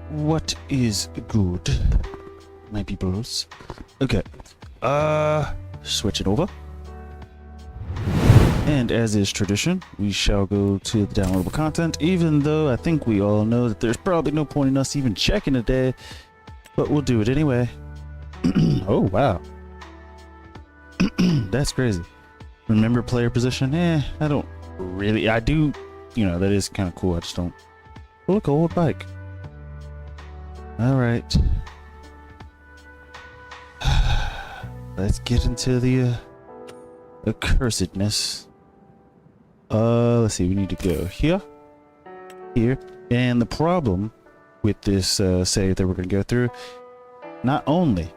What is good, my peoples? Okay, switch it over. And as is tradition, we shall go to the downloadable content, even though I think we all know that there's probably no point in us even checking today, but we'll do it anyway. Oh, wow. That's crazy. Remember player position? I don't really. I do, that is kind of cool. I just don't. Oh, look, old bike. All right. Let's get into the accursedness. Let's see. We need to go here, here, and the problem with this save that we're gonna go through, not only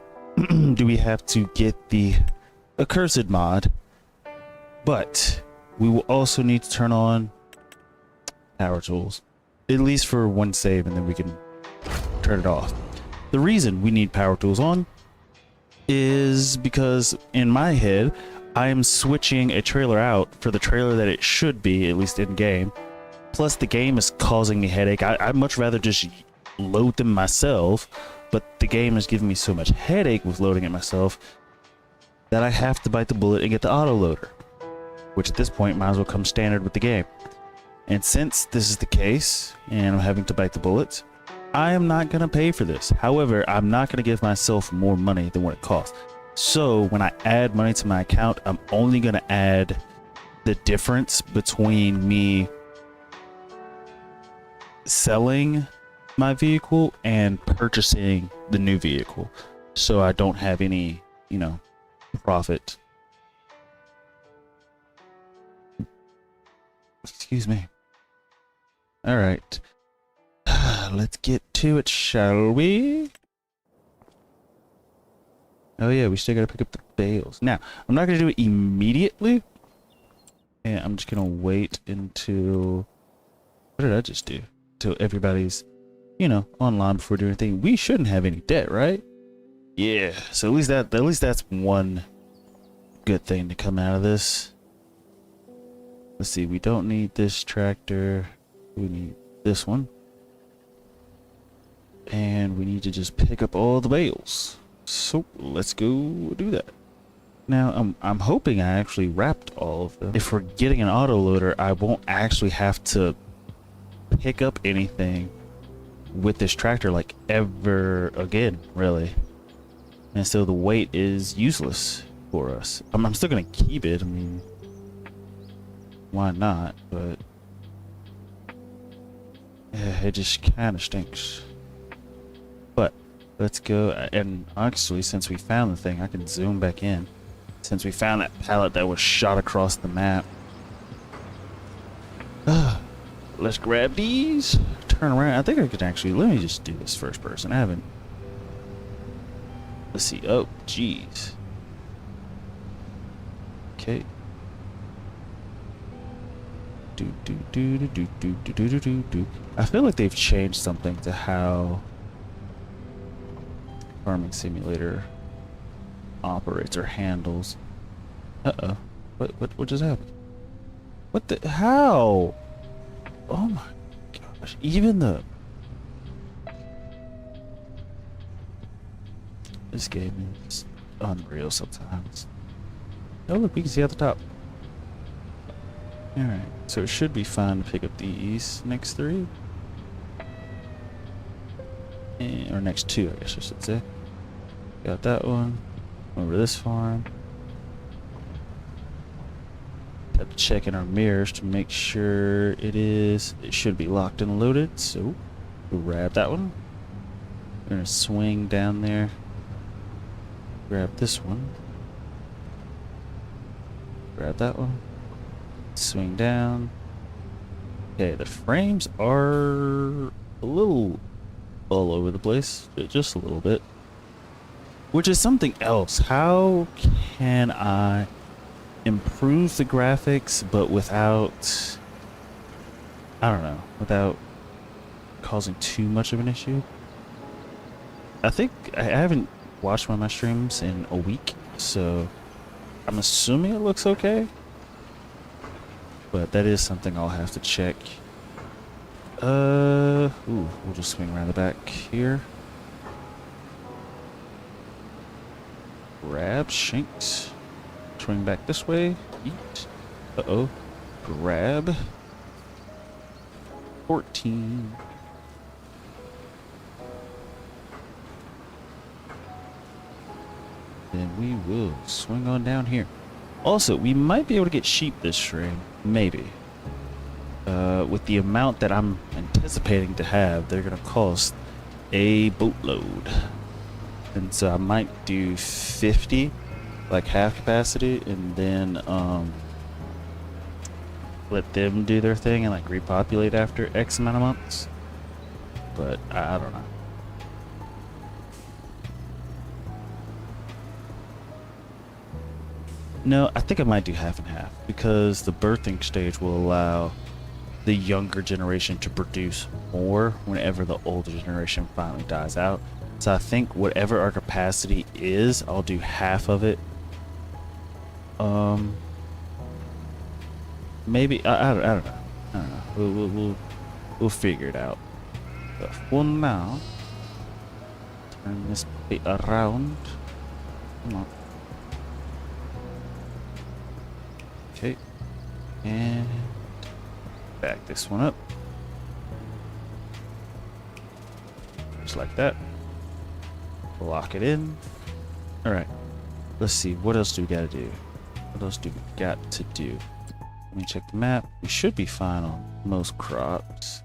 do we have to get the Accursed mod, but we will also need to turn on power tools, at least for one save, and then we can turn it off. The reason we need power tools on is because in my head I am switching a trailer out for the trailer that it should be, at least in game. Plus the game is causing me headache. I'd much rather just load them myself, but the game is giving me so much headache with loading it myself that I have to bite the bullet and get the autoloader, which at this point might as well come standard with the game. And since this is the case and I'm having to bite the bullets, I am not going to pay for this. However, I'm not going to give myself more money than what it costs. So when I add money to my account, I'm only going to add the difference between me selling my vehicle and purchasing the new vehicle. So I don't have any, profit. Excuse me. All right. Let's get to it, shall we? Oh yeah, we still gotta pick up the bales. Now, I'm not gonna do it immediately. And I'm just gonna wait until... What did I just do? Until everybody's, online before doing anything. We shouldn't have any debt, right? Yeah, so at least that's one good thing to come out of this. Let's see, we don't need this tractor. We need this one. And we need to just pick up all the bales. So let's go do that. Now I'm hoping I actually wrapped all of them. If we're getting an autoloader, I won't actually have to pick up anything with this tractor like ever again, really. And so the weight is useless for us. I'm still gonna keep it. I mean, why not? But yeah, it just kind of stinks. But let's go. And actually, since we found the thing, I can zoom back in. Since we found that pallet that was shot across the map. Let's grab these. Turn around. I think I could actually. Let me just do this first person. I haven't. Let's see. Oh, jeez. Okay. I feel like they've changed something to how Farming Simulator operates or handles. Uh-oh. What just happened? What the... How? Oh my gosh. Even the... This game is unreal sometimes. Oh look, we can see at the top. Alright, so it should be fine to pick up these next three. Or next two, I guess I should say. Got that one. Over this farm. Have to check in our mirrors to make sure it should be locked and loaded. So, grab that one. We're gonna swing down there. Grab this one. Grab that one. Swing down. Okay, the frames are a little all over the place, just a little bit, which is something else. How can I improve the graphics but without, I don't know, without causing too much of an issue? I think I haven't watched one of my streams in a week, so I'm assuming it looks okay. But that is something I'll have to check Ooh, we'll just swing around the back here. Grab Shanks. Swing back this way. Eat. Uh-oh. Grab. 14. Then we will swing on down here. Also, we might be able to get sheep this stream. Maybe. With the amount that I'm anticipating to have, they're going to cost a boatload. And so I might do 50, like half capacity, and then let them do their thing and like repopulate after X amount of months. But I don't know. No, I think I might do half and half because the birthing stage will allow the younger generation to produce more whenever the older generation finally dies out. So I think whatever our capacity is, I'll do half of it. Maybe I don't know. I don't know. We'll figure it out. But for now, turn this bit around. Come on. Okay, and back this one up. Just like that. Lock it in. Alright. Let's see. What else do we gotta do? What else do we got to do? Let me check the map. We should be fine on most crops.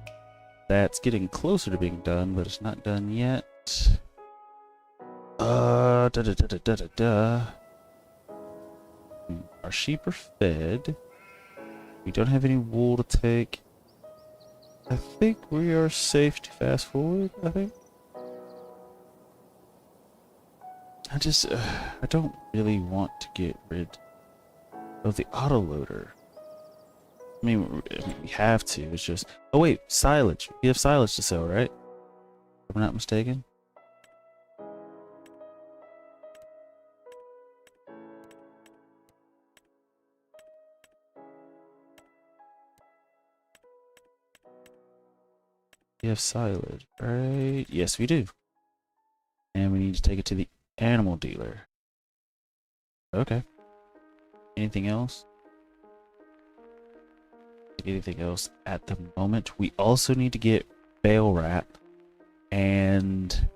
That's getting closer to being done, but it's not done yet. Our sheep are fed. We don't have any wool to take. I think we are safe to fast forward, I think. I don't really want to get rid of the autoloader. I mean, we have to. It's just... Oh wait, silage. We have silage to sell, right? If I'm not mistaken. We have silage, right? Yes, we do. And we need to take it to the animal dealer. Okay. Anything else? Anything else at the moment? We also need to get bale wrap and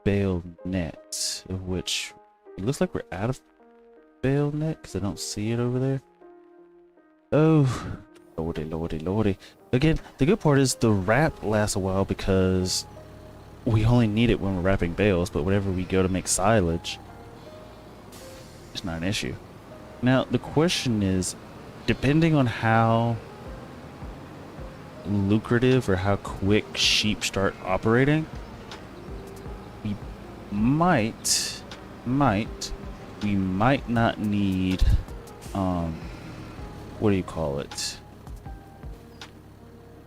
bale nets, of which it looks like we're out of bale net because I don't see it over there. Oh, lordy, lordy, lordy. Again, the good part is the wrap lasts a while because we only need it when we're wrapping bales, but whenever we go to make silage, it's not an issue. Now, the question is, depending on how lucrative or how quick sheep start operating, we might not need, what do you call it?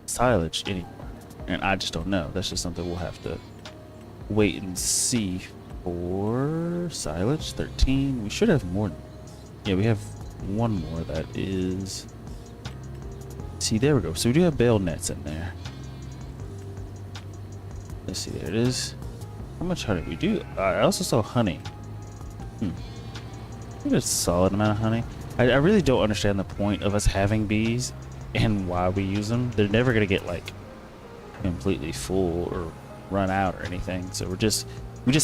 Silage anymore. And I just don't know. That's just something we'll have to wait and see for. Silage 13. We should have more. Yeah, we have one more that is... See, there we go. So we do have bale nets in there. Let's see, there it is. How much honey we do? I also saw honey. I think it's a solid amount of honey. I really don't understand the point of us having bees and why we use them. They're never gonna get like completely full or run out or anything. So we just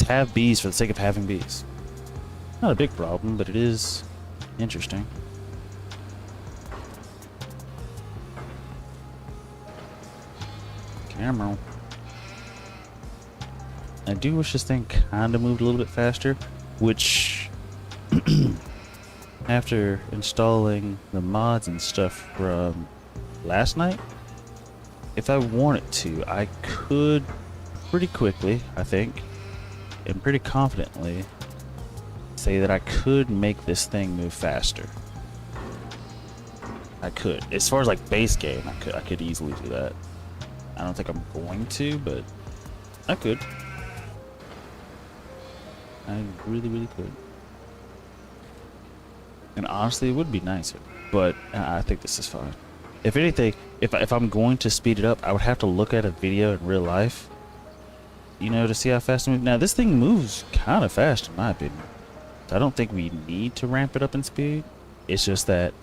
have bees for the sake of having bees. Not a big problem, but it is interesting. Camera. I do wish this thing kind of moved a little bit faster, which after installing the mods and stuff from last night, if I wanted to, I could pretty quickly, I think, and pretty confidently say that I could make this thing move faster. I could. As far as like base game, I could easily do that. I don't think I'm going to, but I could. I really, really could. And honestly, it would be nicer, but I think this is fine. If anything, if I'm going to speed it up, I would have to look at a video in real life, you know, to see how fast it moves. Now this thing moves kind of fast in my opinion. So I don't think we need to ramp it up in speed. It's just that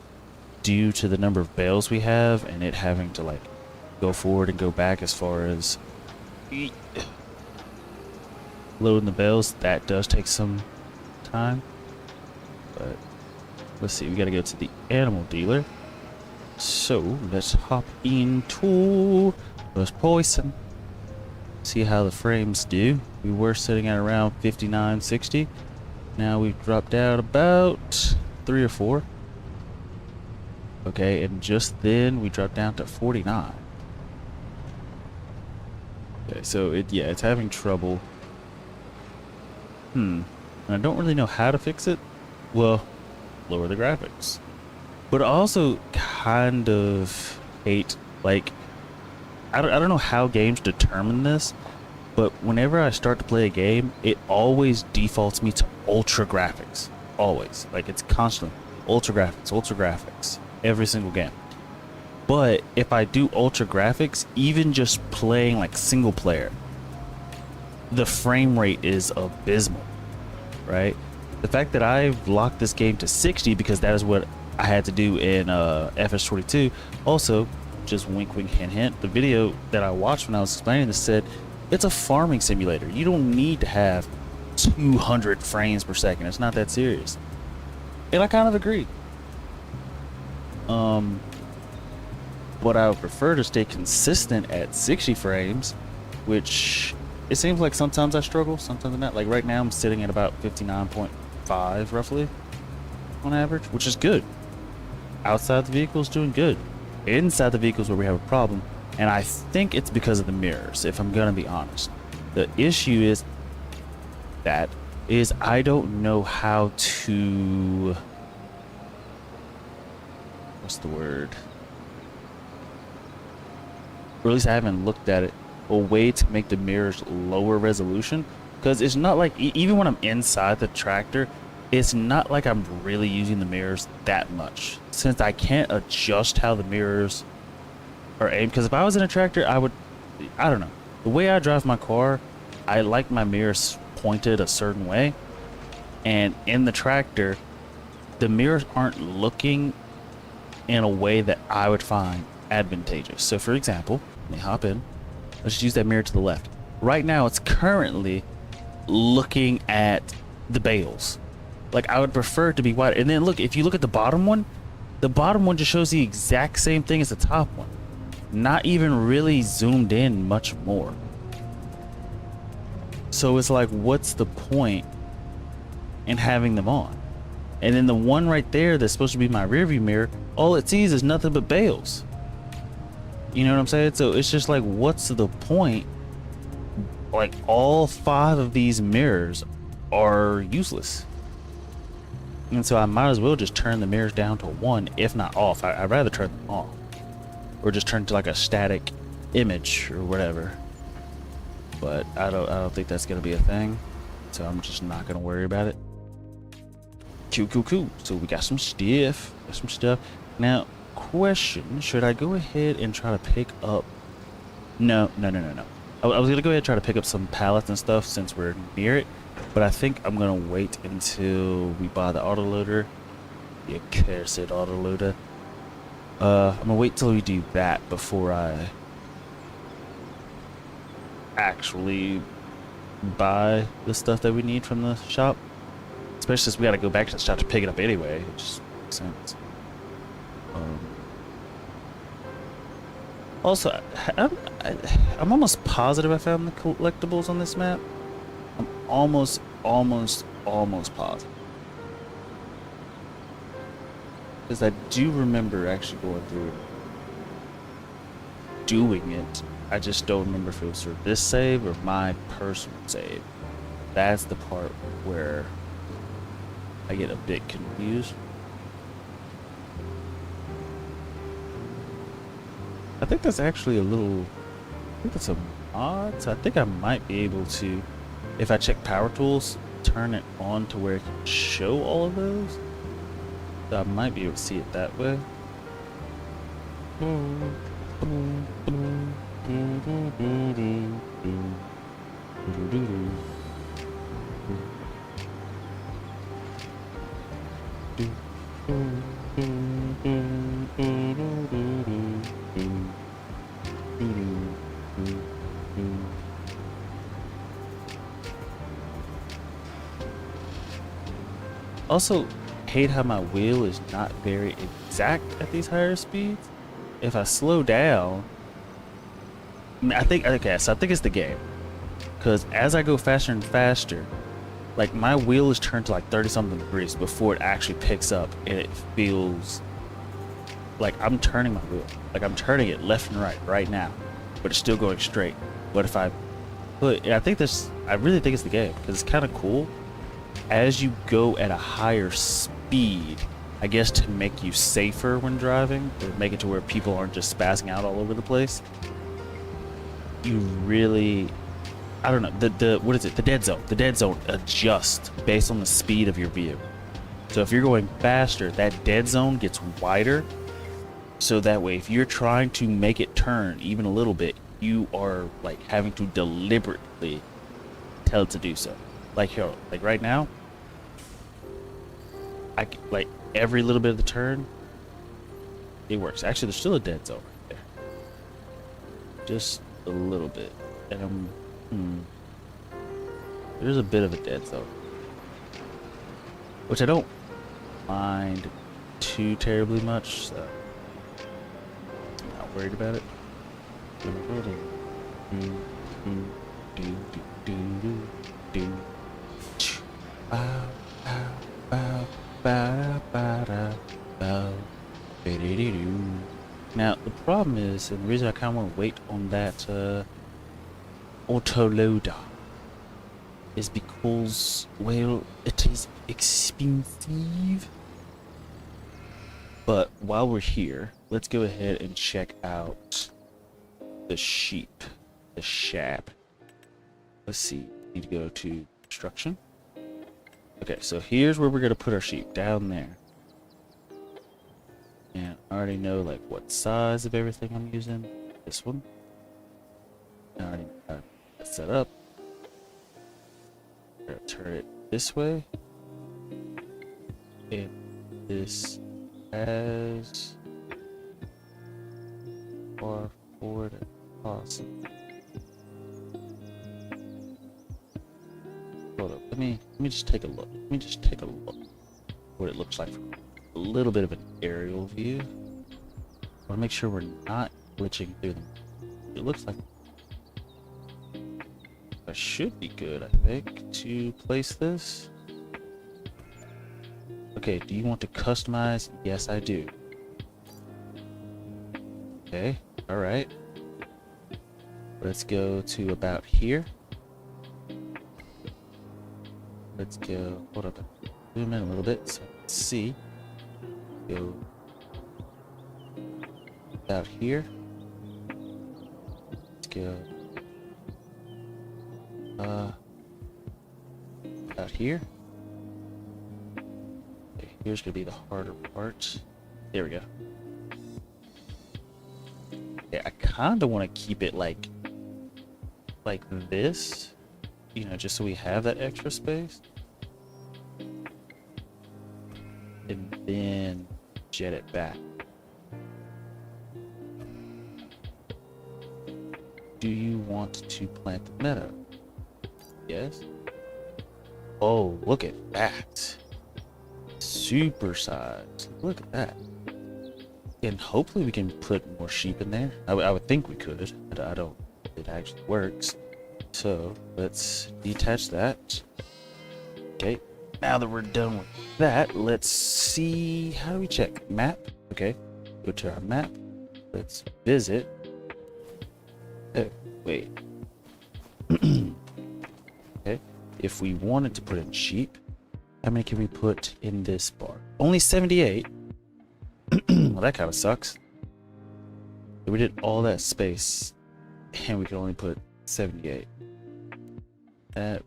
due to the number of bales we have and it having to like go forward and go back as far as loading the bales, that does take some time. But let's see, we gotta go to the animal dealer. So let's hop into this poison. See how the frames do. We were sitting at around 59, 60. Now we've dropped down about 3 or 4. Okay, and just then we dropped down to 49. Okay, so it's having trouble. And I don't really know how to fix it. Well, lower the graphics. But I also kind of hate, like, I don't know how games determine this, but whenever I start to play a game, it always defaults me to ultra graphics. Always. Like, it's constantly ultra graphics, every single game. But if I do ultra graphics, even just playing like single player, the frame rate is abysmal, right? The fact that I've locked this game to 60 because that is what I had to do in FS22. Also, just wink wink hint hint, the video that I watched when I was explaining this said it's a farming simulator. You don't need to have 200 frames per second. It's not that serious. And I kind of agree. But I would prefer to stay consistent at 60 frames, which it seems like sometimes I struggle, sometimes not. Like right now I'm sitting at about 59.5 roughly on average, which is good. Outside the vehicle is doing good. Inside the vehicle is where we have a problem, and I think it's because of the mirrors, if I'm gonna be honest. The issue is I don't know how to, what's the word? Or at least I haven't looked at it, a way to make the mirrors lower resolution, because it's not like, even when I'm inside the tractor, it's not like I'm really using the mirrors that much, since I can't adjust how the mirrors are aimed. Because if I was in a tractor, I don't know, the way I drive my car, I like my mirrors pointed a certain way, and in the tractor the mirrors aren't looking in a way that I would find advantageous. So for example, let me hop in, let's use that mirror to the left. Right now it's currently looking at the bales. Like, I would prefer it to be wide. And then look, if you look at the bottom one just shows the exact same thing as the top one, not even really zoomed in much more. So it's like, what's the point in having them on? And then the one right there that's supposed to be my rearview mirror, all it sees is nothing but bales. You know what I'm saying? So it's just like, what's the point? Like, all 5 of these mirrors are useless. And so I might as well just turn the mirrors down to 1, if not off. I'd rather turn them off, or just turn to like a static image or whatever. But I don't think that's gonna be a thing, so I'm just not gonna worry about it. Cool. So we got some stuff. Now, question: should I go ahead and try to pick up? No. I was gonna go ahead and try to pick up some pallets and stuff since we're near it. But I think I'm gonna wait until we buy the autoloader. The Accursed autoloader. I'm gonna wait till we do that before I actually buy the stuff that we need from the shop. Especially since we gotta go back to the shop to pick it up anyway. It just makes sense. Also, I'm almost positive I found the collectibles on this map. I'm almost positive, because I do remember actually going through doing it. I just don't remember if it was for this save or my personal save. That's the part where I get a bit confused. I think that's actually a little, I think that's a mod, so I think I might be able to, if I check power tools, turn it on to where it can show all of those. So I might be able to see it that way. Also, hate how my wheel is not very exact at these higher speeds. If I slow down, I think, okay, so I think it's the game. Because as I go faster and faster, like my wheel is turned to like 30 something degrees before it actually picks up, and it feels like I'm turning my wheel. Like I'm turning it left and right now, but it's still going straight. But if I put, I think this, I really think it's the game because it's kind of cool. As you go at a higher speed, I guess to make you safer when driving, or make it to where people aren't just spazzing out all over the place, you really, I don't know, the what is it, the dead zone adjusts based on the speed of your vehicle. So if you're going faster, that dead zone gets wider, so that way if you're trying to make it turn even a little bit, you are like having to deliberately tell it to do so. Like here, like right now, like every little bit of the turn, it works. Actually, there's still a dead zone right there, just a little bit, and there's a bit of a dead zone, which I don't mind too terribly much, so I'm not worried about it. Now the problem is, and the reason I kind of want to wait on that Autoloader is because, well, it is expensive. But while we're here, let's go ahead and check out the sheep, the shap. Let's see, need to go to construction. Okay, so here's where we're gonna put our sheep, down there. And I already know like what size of everything I'm using. This one. I already got that set up. We're gonna turn it this way. And this as far forward as possible. Hold up, let me just take a look. Let me just take a look what it looks like from a little bit of an aerial view. I want to make sure we're not glitching through them. It looks like I should be good, I think, to place this. Okay, do you want to customize? Yes, I do. Okay, alright. Let's go to about here. Let's go, hold up, zoom in a little bit so I can see. Go about here. Let's go about here. Okay, here's gonna be the harder part. There we go. Yeah, I kinda wanna keep it like this, you know, just so we have that extra space. And then jet it back. Do you want to plant the meadow? Yes. Oh, look at that. Super size. Look at that. And hopefully we can put more sheep in there. I would think we could. I don't. It actually works. So let's detach that. Okay. Now that we're done with that, let's see. How do we check? Map. Okay. Go to our map. Let's visit. Oh, wait. Okay. If we wanted to put in sheep, how many can we put in this bar? Only 78. Well, that kind of sucks. We did all that space, and we could only put 78. That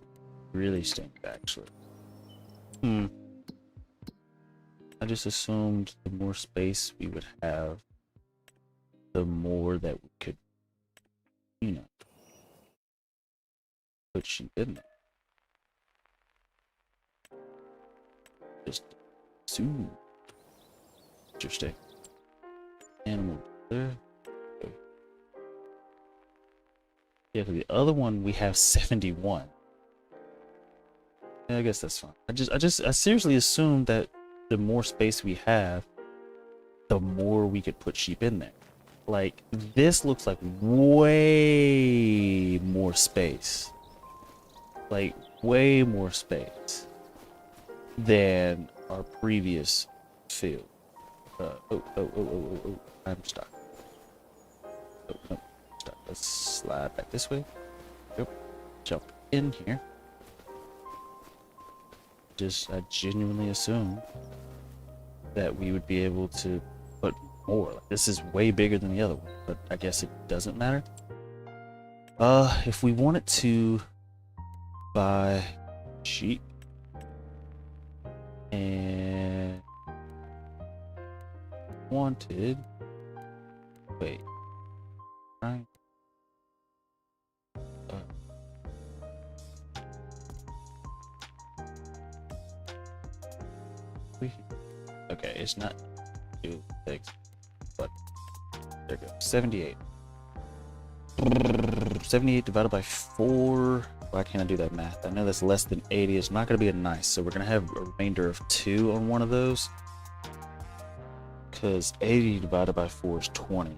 really stinks, actually. I just assumed the more space we would have, the more that we could, you know, put sheep in there. Just soon. Interesting. Animal there. Yeah, the other one we have 71. Yeah, I guess that's fine. I seriously assumed that the more space we have, the more we could put sheep in there. Like, this looks like way more space. Like, way more space than our previous field. Oh, I'm stuck. Oh, no, stuck. Let's slide back this way. Yep. Jump in here. I genuinely assume that we would be able to put more. Like, this is way bigger than the other one, but I guess it doesn't matter. If we wanted to buy sheep and wanted, wait, right? Okay, it's not 2, 6, but there we go. 78. 78 divided by 4. Why can't I do that math? I know that's less than 80. It's not going to be a nice, so we're going to have a remainder of 2 on one of those. Because 80 divided by 4 is 20.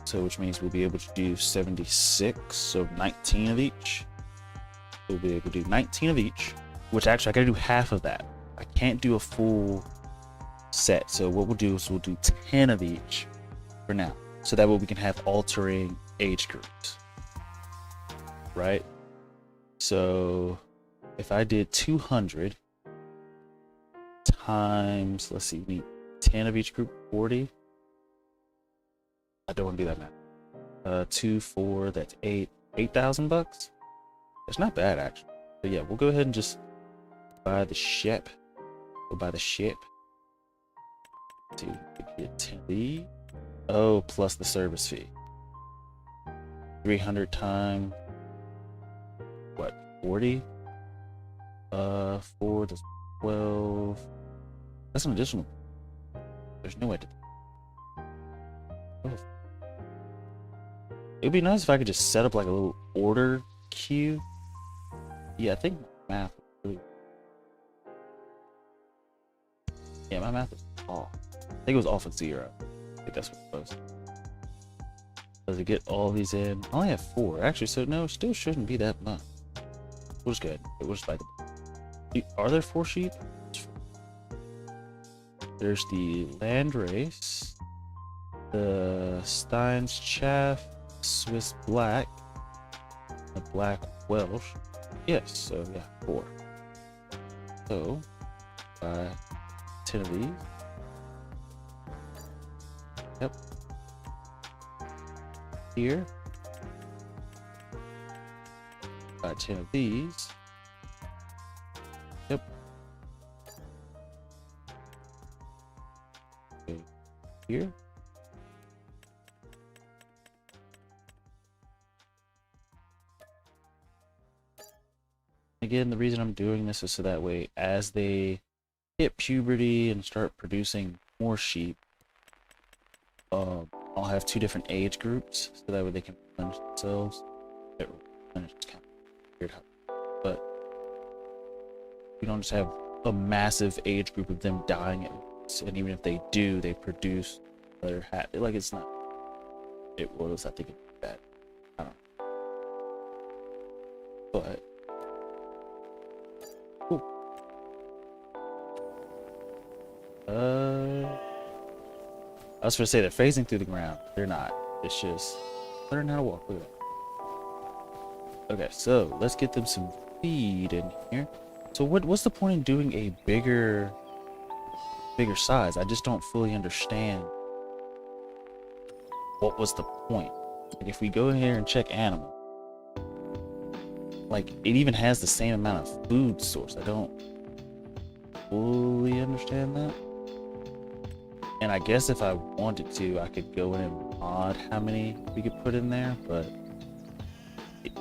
So which means we'll be able to do 76, so 19 of each. We'll be able to do 19 of each, which actually I got to do half of that. I can't do a full set, so what we'll do is we'll do 10 of each for now, so that way we can have altering age groups, right? So if I did 200 times, let's see, we need 10 of each group, 40. I don't want to do that math. 2, 4, that's 8,000 bucks. That's not bad actually. But yeah, we'll go ahead and just buy the ship. We'll buy the ship. To get 10 of these. Oh, plus the service fee. 300 times what? 40? 4 to 12. That's an additional. There's no way to. Oh. It'd be nice if I could just set up like a little order queue. Yeah, I think math really. Yeah, my math is off. I think it was off at 0. I think that's what it was. Does it get all these in? I only have 4. Actually, so no, still shouldn't be that much. We'll just go ahead. We'll just buy the. Are there 4 sheep? There's the Landrace, the Stein's Chaff, Swiss Black, the Black Welsh. Yes, so yeah, 4. So, buy 10 of these. Yep. Here. Buy 10 of these. Yep. Okay. Here. Again, the reason I'm doing this is so that way as they hit puberty and start producing more sheep, I'll have 2 different age groups, so that way they can replenish themselves. Replenish is kind of weird, but we don't just have a massive age group of them dying at once. And even if they do, they produce another hat. Like, it's not. It was. I think it's bad. I don't know. But. Cool. I was going to say they're phasing through the ground. They're not. It's just learn how to walk. Look at that. Okay, so let's get them some feed in here. So what's the point in doing a bigger size? I just don't fully understand. What was the point? Like, if we go in here and check animal, like, it even has the same amount of food source. I don't fully understand that. And I guess if I wanted to, I could go in and mod how many we could put in there, but it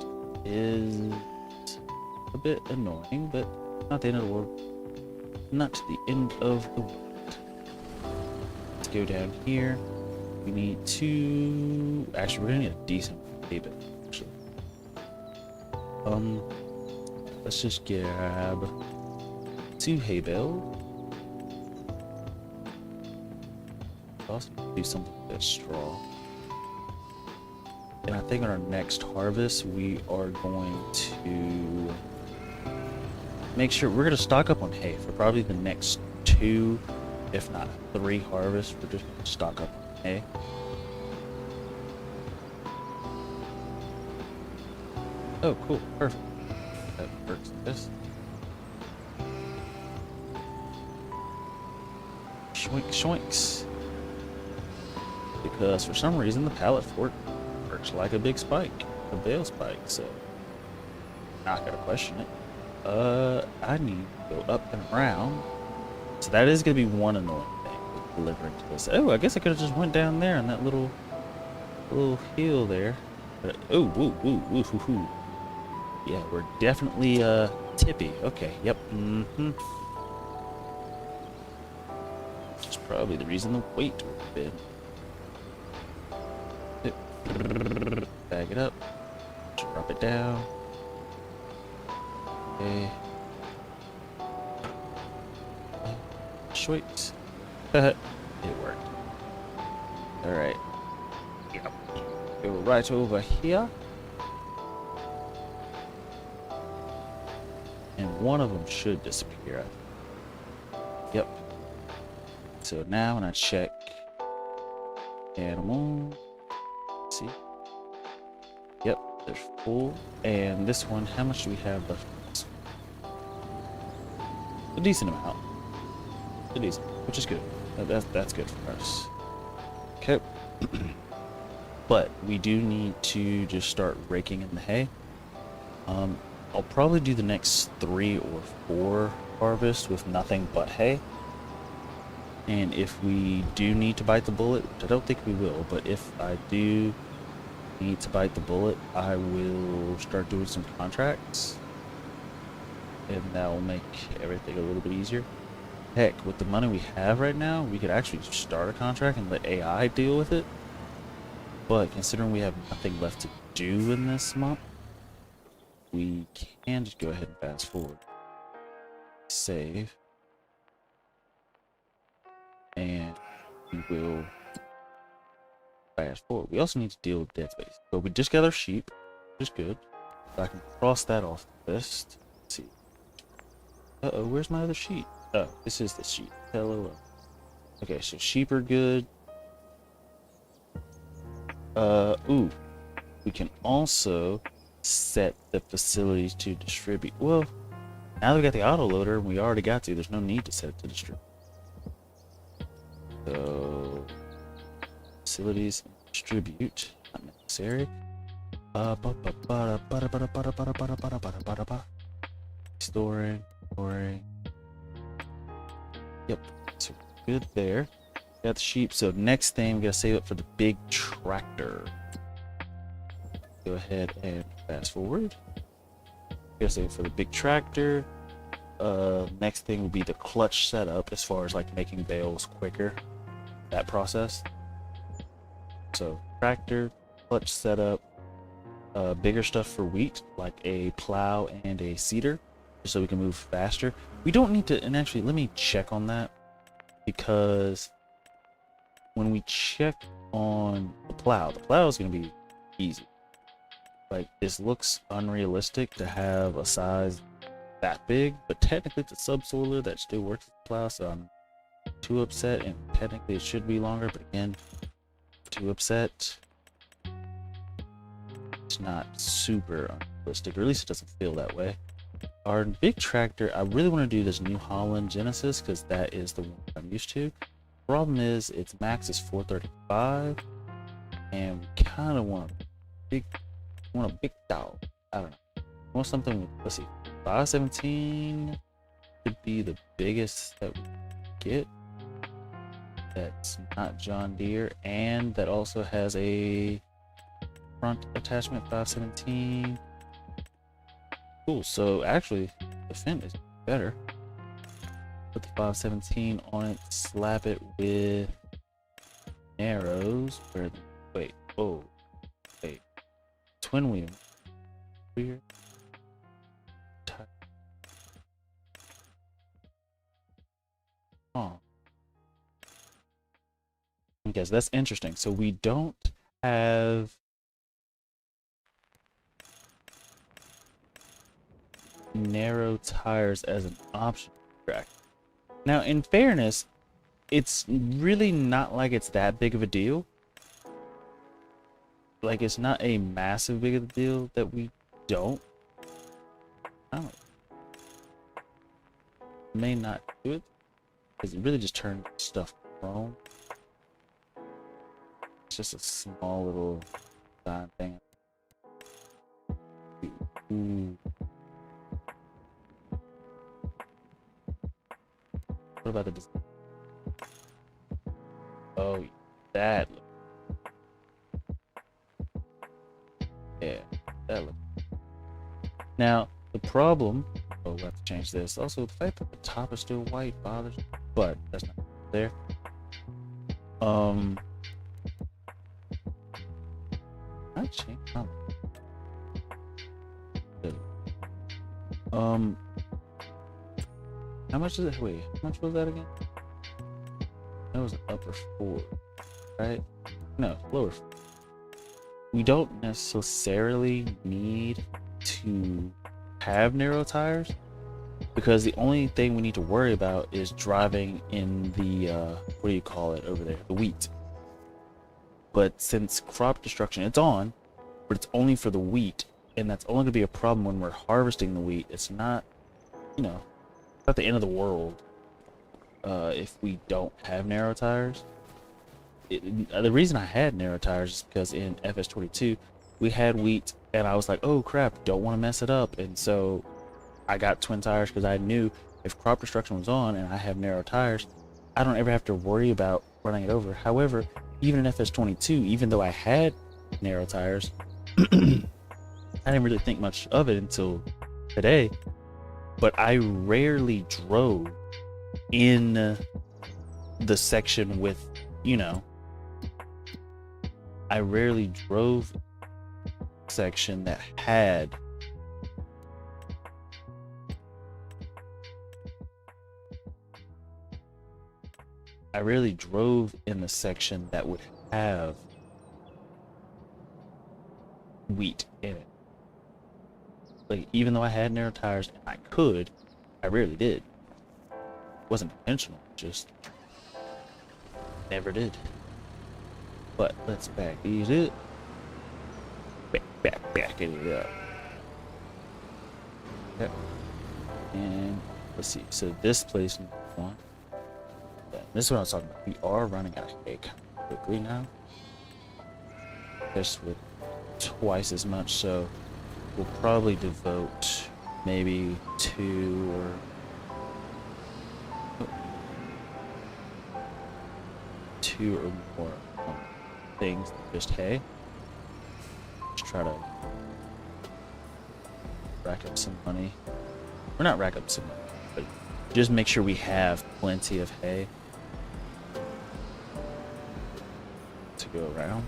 is a bit annoying, but not the end of the world. Not the end of the world. Let's go down here. We need to... Actually, we're gonna need a decent hay bale, actually. Let's just grab 2 hay bales. Also do something with straw. And I think on our next harvest, we are going to make sure we're going to stock up on hay for probably the next 2, if not 3 harvests. We're just going to stock up on hay. Oh, cool. Perfect. That works. This. Shoink, shoinks. Because for some reason the pallet fork works like a big spike, a bale spike, so not gonna question it. I need to go up and around. So that is gonna be one annoying thing with delivering to this. Oh, I guess I could have just went down there on that little hill there. But, oh, woo, woo, woo, woo, woo. Yeah, we're definitely tippy. Okay, yep. Which is probably the reason the weight would have been. Bag it up, drop it down. Okay. Sweet. It worked. Alright. Yep. Go right over here. And one of them should disappear. Yep. So now when I check animal, see. Yep, they're full. And this one, how much do we have left? A decent amount. A decent, which is good. That's good for us. Okay. But we do need to just start raking in the hay. I'll probably do the next 3 or 4 harvests with nothing but hay. And if we do need to bite the bullet, which I don't think we will, but if I do need to bite the bullet, I will start doing some contracts. And that will make everything a little bit easier. Heck, with the money we have right now, we could actually start a contract and let AI deal with it. But considering we have nothing left to do in this month, we can just go ahead and fast forward. Save. And we will fast forward. We also need to deal with dead space. So we just got our sheep, which is good. So I can cross that off the list. Let's see. Uh-oh, where's my other sheet? Oh, this is the sheet. Hello. Okay, so sheep are good. Ooh. We can also set the facilities to distribute. Well, now that we got the autoloader, we already got to. There's no need to set it to distribute. So, facilities distribute, not necessary. Storing. Yep, so good there. Got the sheep. So next thing we gotta save up for the big tractor. Go ahead and fast forward. Gotta save for the big tractor. Next thing will be the clutch setup, as far as like making bales quicker. That process. So tractor, clutch setup, bigger stuff for wheat, like a plow and a seeder, just so we can move faster. We don't need to, and actually let me check on that, because when we check on the plow is going to be easy. Like, this looks unrealistic to have a size that big, but technically it's a subsoiler that still works with the plow, so I'm too upset, and technically it should be longer, but again, too upset. It's not super unrealistic, or at least it doesn't feel that way. Our big tractor, I really want to do this New Holland Genesis, because that is the one I'm used to. Problem is, its max is 435, and we kind of want a big dog. I don't know. I want something with, let's see, 517 could be the biggest that we get. that's not John Deere, and that also has a front attachment 517. Cool. So actually, the Fendt is better. Put the 517 on it. Slap it with narrows. Wait. Oh. Wait. Twin wheel. Weird. Oh. Okay, so that's interesting. So we don't have narrow tires as an option track. Now, in fairness, it's really not like it's that big of a deal. Like, it's not a massive big of a deal that we don't. I don't may not do it because it really just turns stuff chrome. It's just a small little design thing. Ooh. What about the design? Oh, that look. Yeah, that look. Now, the problem, oh, we have to change this. Also, the fact that the top is still white bothers, but that's not there. I changed color. How much is it? Wait, how much was that again? That was an upper 4, right? No, lower 4. We don't necessarily need to have narrow tires because the only thing we need to worry about is driving in the what do you call it over there, the wheat. But since crop destruction, it's on, but it's only for the wheat, and that's only going to be a problem when we're harvesting the wheat. It's not, you know, not the end of the world if we don't have narrow tires. The reason I had narrow tires is because in FS22 we had wheat, and I was like, oh crap, don't want to mess it up, and so I got twin tires because I knew if crop destruction was on and I have narrow tires, I don't ever have to worry about running it over. However, even in FS22, even though I had narrow tires, I didn't really think much of it until today, but I rarely drove in the section with, you know, I rarely drove section that had in the section that would have wheat in it. Like, even though I had narrow tires and I could, I rarely did. It wasn't intentional, just never did. But let's back these up. Back it up. Yep. And let's see. So this place one. Yeah, this is what I was talking about. We are running out of hay quickly now. Just with twice as much, so we'll probably devote maybe 2 or more things than just hay. Just try to rack up some money. We're not rack up some money, but just make sure we have plenty of hay to go around.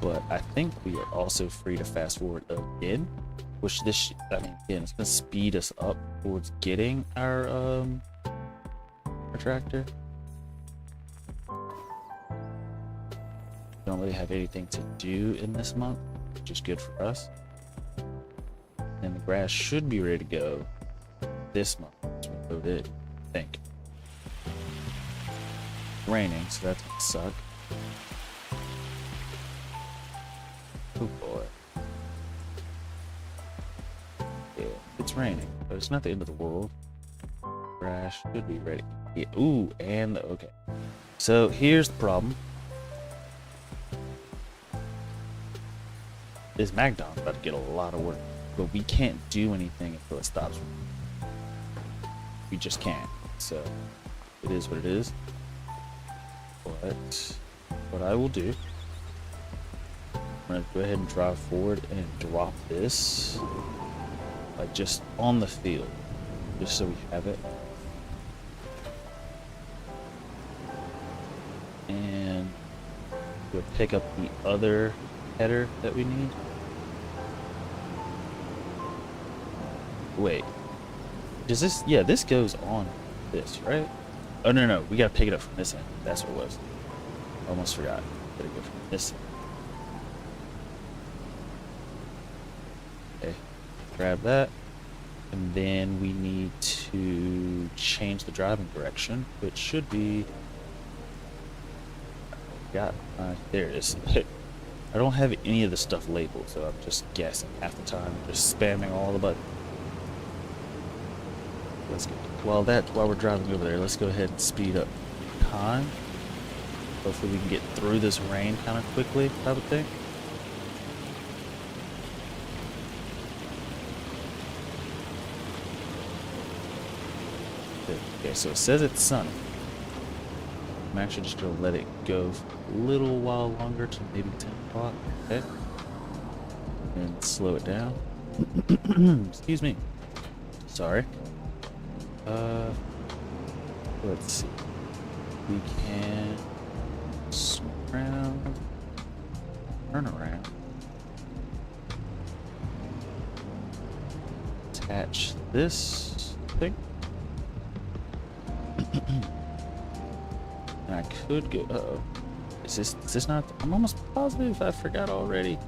But I think we are also free to fast forward again, which I mean, again, it's gonna speed us up towards getting our tractor. Don't really have anything to do in this month, which is good for us. And the grass should be ready to go this month. That's what we did, I think. It's raining, so that's gonna suck. Oh boy. Yeah, it's raining, but it's not the end of the world. Grass should be ready. Yeah, ooh, and okay. So here's the problem. This Magdon's about to get a lot of work, but we can't do anything until it stops. We just can't. So it is what it is. But what I will do, I'm gonna go ahead and drive forward and drop this like just on the field, just so we have it. And we'll pick up the other header that we need. Wait, does this, yeah, this goes on this, right? Oh, no, we gotta pick it up from this end. That's what it was. Almost forgot. Gotta go from this end. Okay, grab that. And then we need to change the driving direction, which should be, there it is. I don't have any of the stuff labeled, so I'm just guessing half the time, just spamming all the buttons. Let's go. While we're driving over there, let's go ahead and speed up time. Hopefully we can get through this rain kind of quickly, I would think. Okay, so it says it's sunny. I'm actually just gonna let it go for a little while longer to maybe 10 o'clock. Okay. And slow it down. Excuse me. Sorry. Let's see. We can swing around, turn around, attach this thing, and I could go. Uh-oh. Is this not? I'm almost positive I forgot already.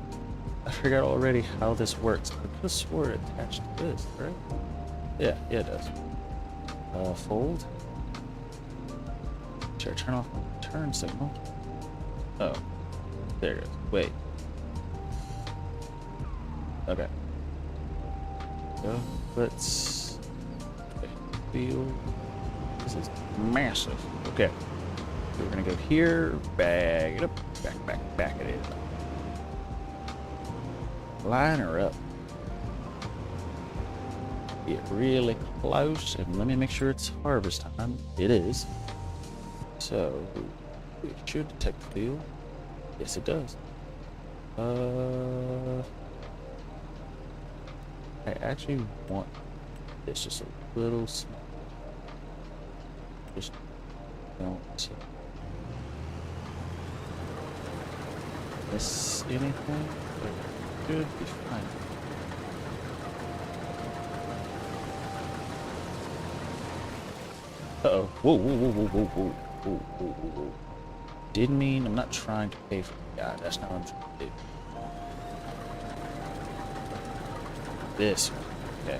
I forgot already how this works. I could have swore it attached to this, right? Yeah, it does. Fold. Should I turn off my turn signal? Oh, there it goes. Wait. Okay. So let's feel. This is massive. Okay. So we're gonna go here, bag it up, back it in. Line her up. Get really close, and let me make sure it's harvest time. It is. So it should detect the field. Yes, it does. I actually want this just a little small. Just don't miss anything. It should be fine. Uh-oh. Whoa. Didn't mean, I'm not trying to pay for the guy. That's not what I'm trying to do. This one. Okay.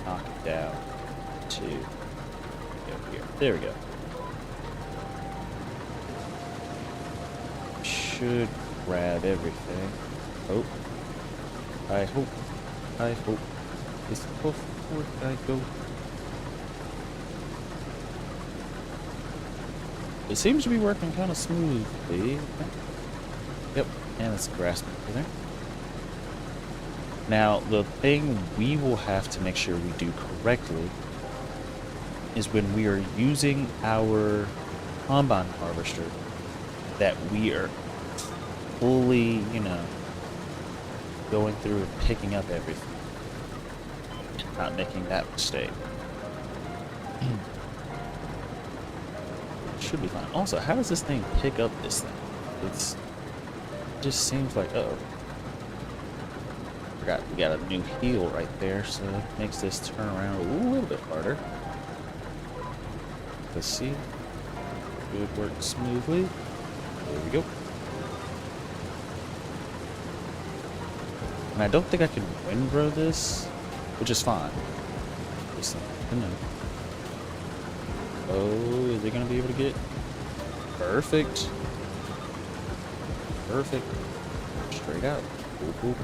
Knock it down. 2. Go here. There we go. Should grab everything. Oh. I hope. It's before I go. It seems to be working kind of smoothly. Yep, and it's grasping everything. Now, the thing we will have to make sure we do correctly is when we are using our combine harvester, that we are fully, going through and picking up everything. And not making that mistake. Should be fine. Also, how does this thing pick up this thing? It just seems like, uh-oh. Forgot we got a new heel right there, so it makes this turn around a little bit harder. Let's see. Should work smoothly. There we go. And I don't think I can windrow this, which is fine. Just oh, is it gonna be able to get? Perfect. Straight out. Cool.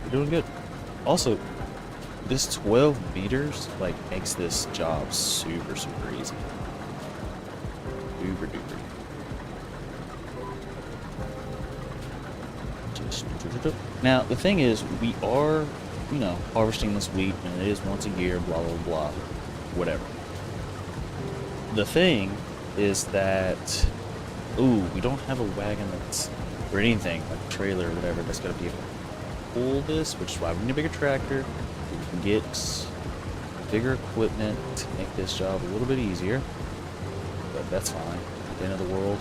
You're doing good. Also, this 12 meters makes this job super easy. Super duper. Now the thing is, we are, harvesting this wheat, and it is once a year. Blah blah blah. Whatever. The thing is that, ooh, we don't have a wagon that's, or anything, like a trailer or whatever, that's gonna be able to pull this, which is why we need a bigger tractor. We can get bigger equipment to make this job a little bit easier, but that's fine. At the end of the world.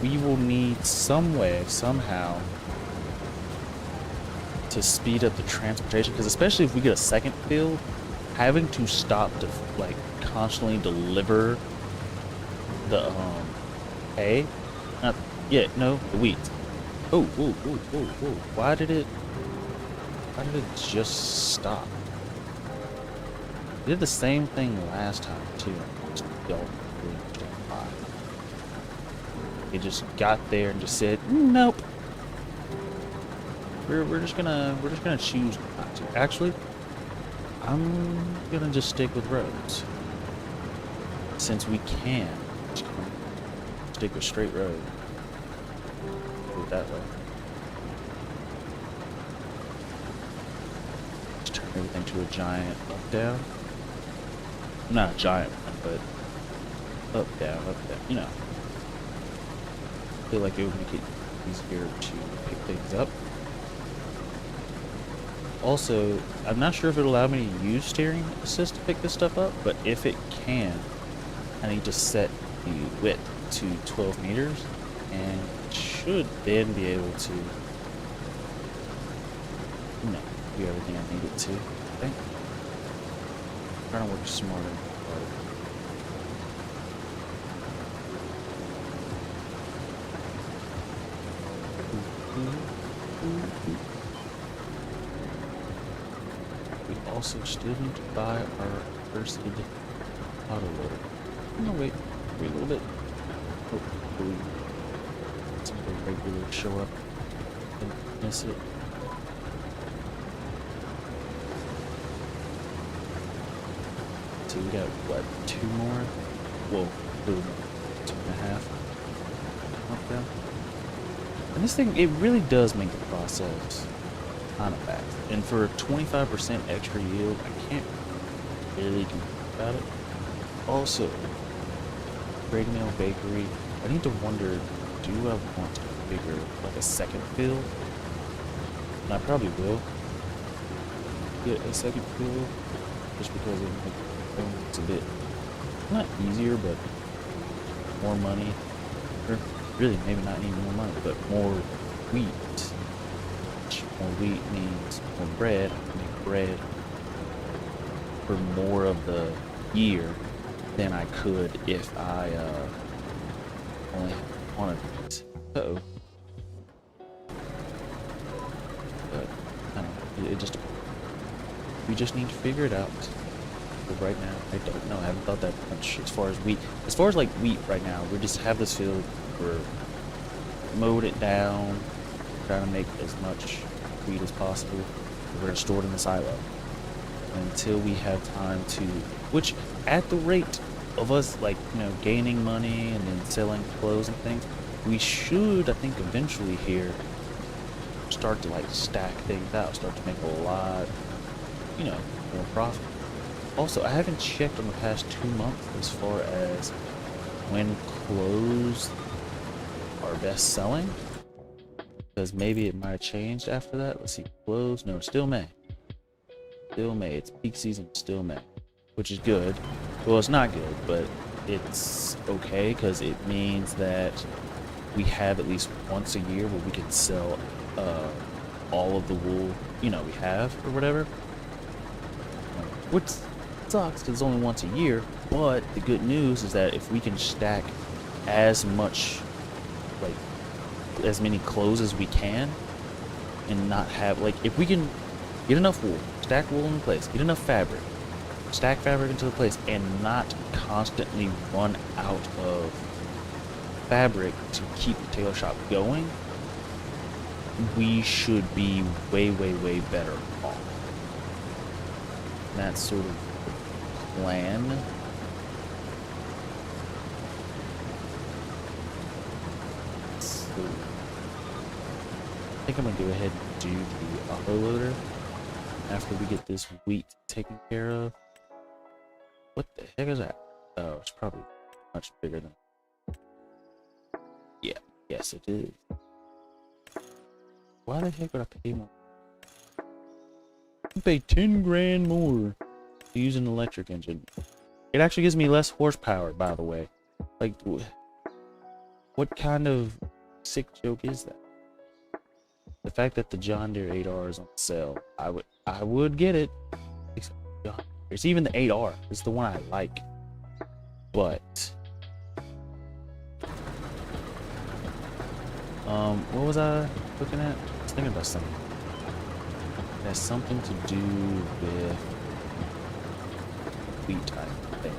We will need some way, somehow, to speed up the transportation, because especially if we get a second field, having to stop to like constantly deliver the hay, not yet, no, the wheat. Oh, whoa, whoa, whoa, whoa! Why did it just stop? It did the same thing last time too. Just don't really understand why. It just got there and just said, nope. We're just gonna choose not to. Actually, I'm gonna just stick with roads. Since we can, just gonna stick with straight road. Do it that way. Just turn everything to a giant up down. Not a giant one, but up down, you know. I feel like it would make it easier to pick things up. Also, I'm not sure if it'll allow me to use steering assist to pick this stuff up, but if it can, I need to set the width to 12 meters, and should then be able to, you know, do everything I need it to, I think. I'm trying to work smarter. We also still need to buy our first autoloader. No, wait a little bit. Hopefully, some of the regulars show up and miss it. So we got what, 2 more? Whoa, 2.5. Up there. And this thing, it really does make the process kind of fast. And for 25% extra yield, I can't really do about it. Also, bread mill bakery, I need to wonder, do I want a bigger, like a second field? And I probably will get a second field, just because it makes things a bit, not easier, but more money. Or really, maybe not even more money, but more wheat. More wheat means more bread. I make bread for more of the year than I could if I only wanted it. Uh-oh. But I don't know. It just, we just need to figure it out. But right now, I don't know. I haven't thought that much as far as wheat. As far as like wheat right now, we just have this field. We're mowed it down, trying to make as much wheat as possible. We're gonna store it in the silo until we have time to, which at the rate of us, like, you know, gaining money and then selling clothes and things, we should, I think, eventually here start to like stack things out, start to make a lot, you know, more profit. Also, I haven't checked on the past 2 months as far as when clothes are best selling, because maybe it might have changed after that. Let's see, clothes, no, still May. Still May, it's peak season, still May, which is good. Well, it's not good, but it's okay, because it means that we have at least once a year where we can sell all of the wool, you know, we have, or whatever. Which sucks, because it's only once a year, but the good news is that if we can stack as much, like, as many clothes as we can, and not have, like, if we can get enough wool, stack wool in place, get enough fabric, stack fabric into the place, and not constantly run out of fabric to keep the tailor shop going, we should be way, way, way better off. And that's sort of the plan. So, I think I'm gonna go ahead and do the autoloader after we get this wheat taken care of. What the heck is that? Oh, it's probably much bigger than. Yeah, yes it is. Why the heck would I pay more? I pay 10 grand more to use an electric engine. It actually gives me less horsepower, by the way. Like, what kind of sick joke is that? The fact that the John Deere 8R is on sale, I would get it. It's even the 8R. It's the one I like. But what was I looking at? I was thinking about something. It has something to do with fleet type thing.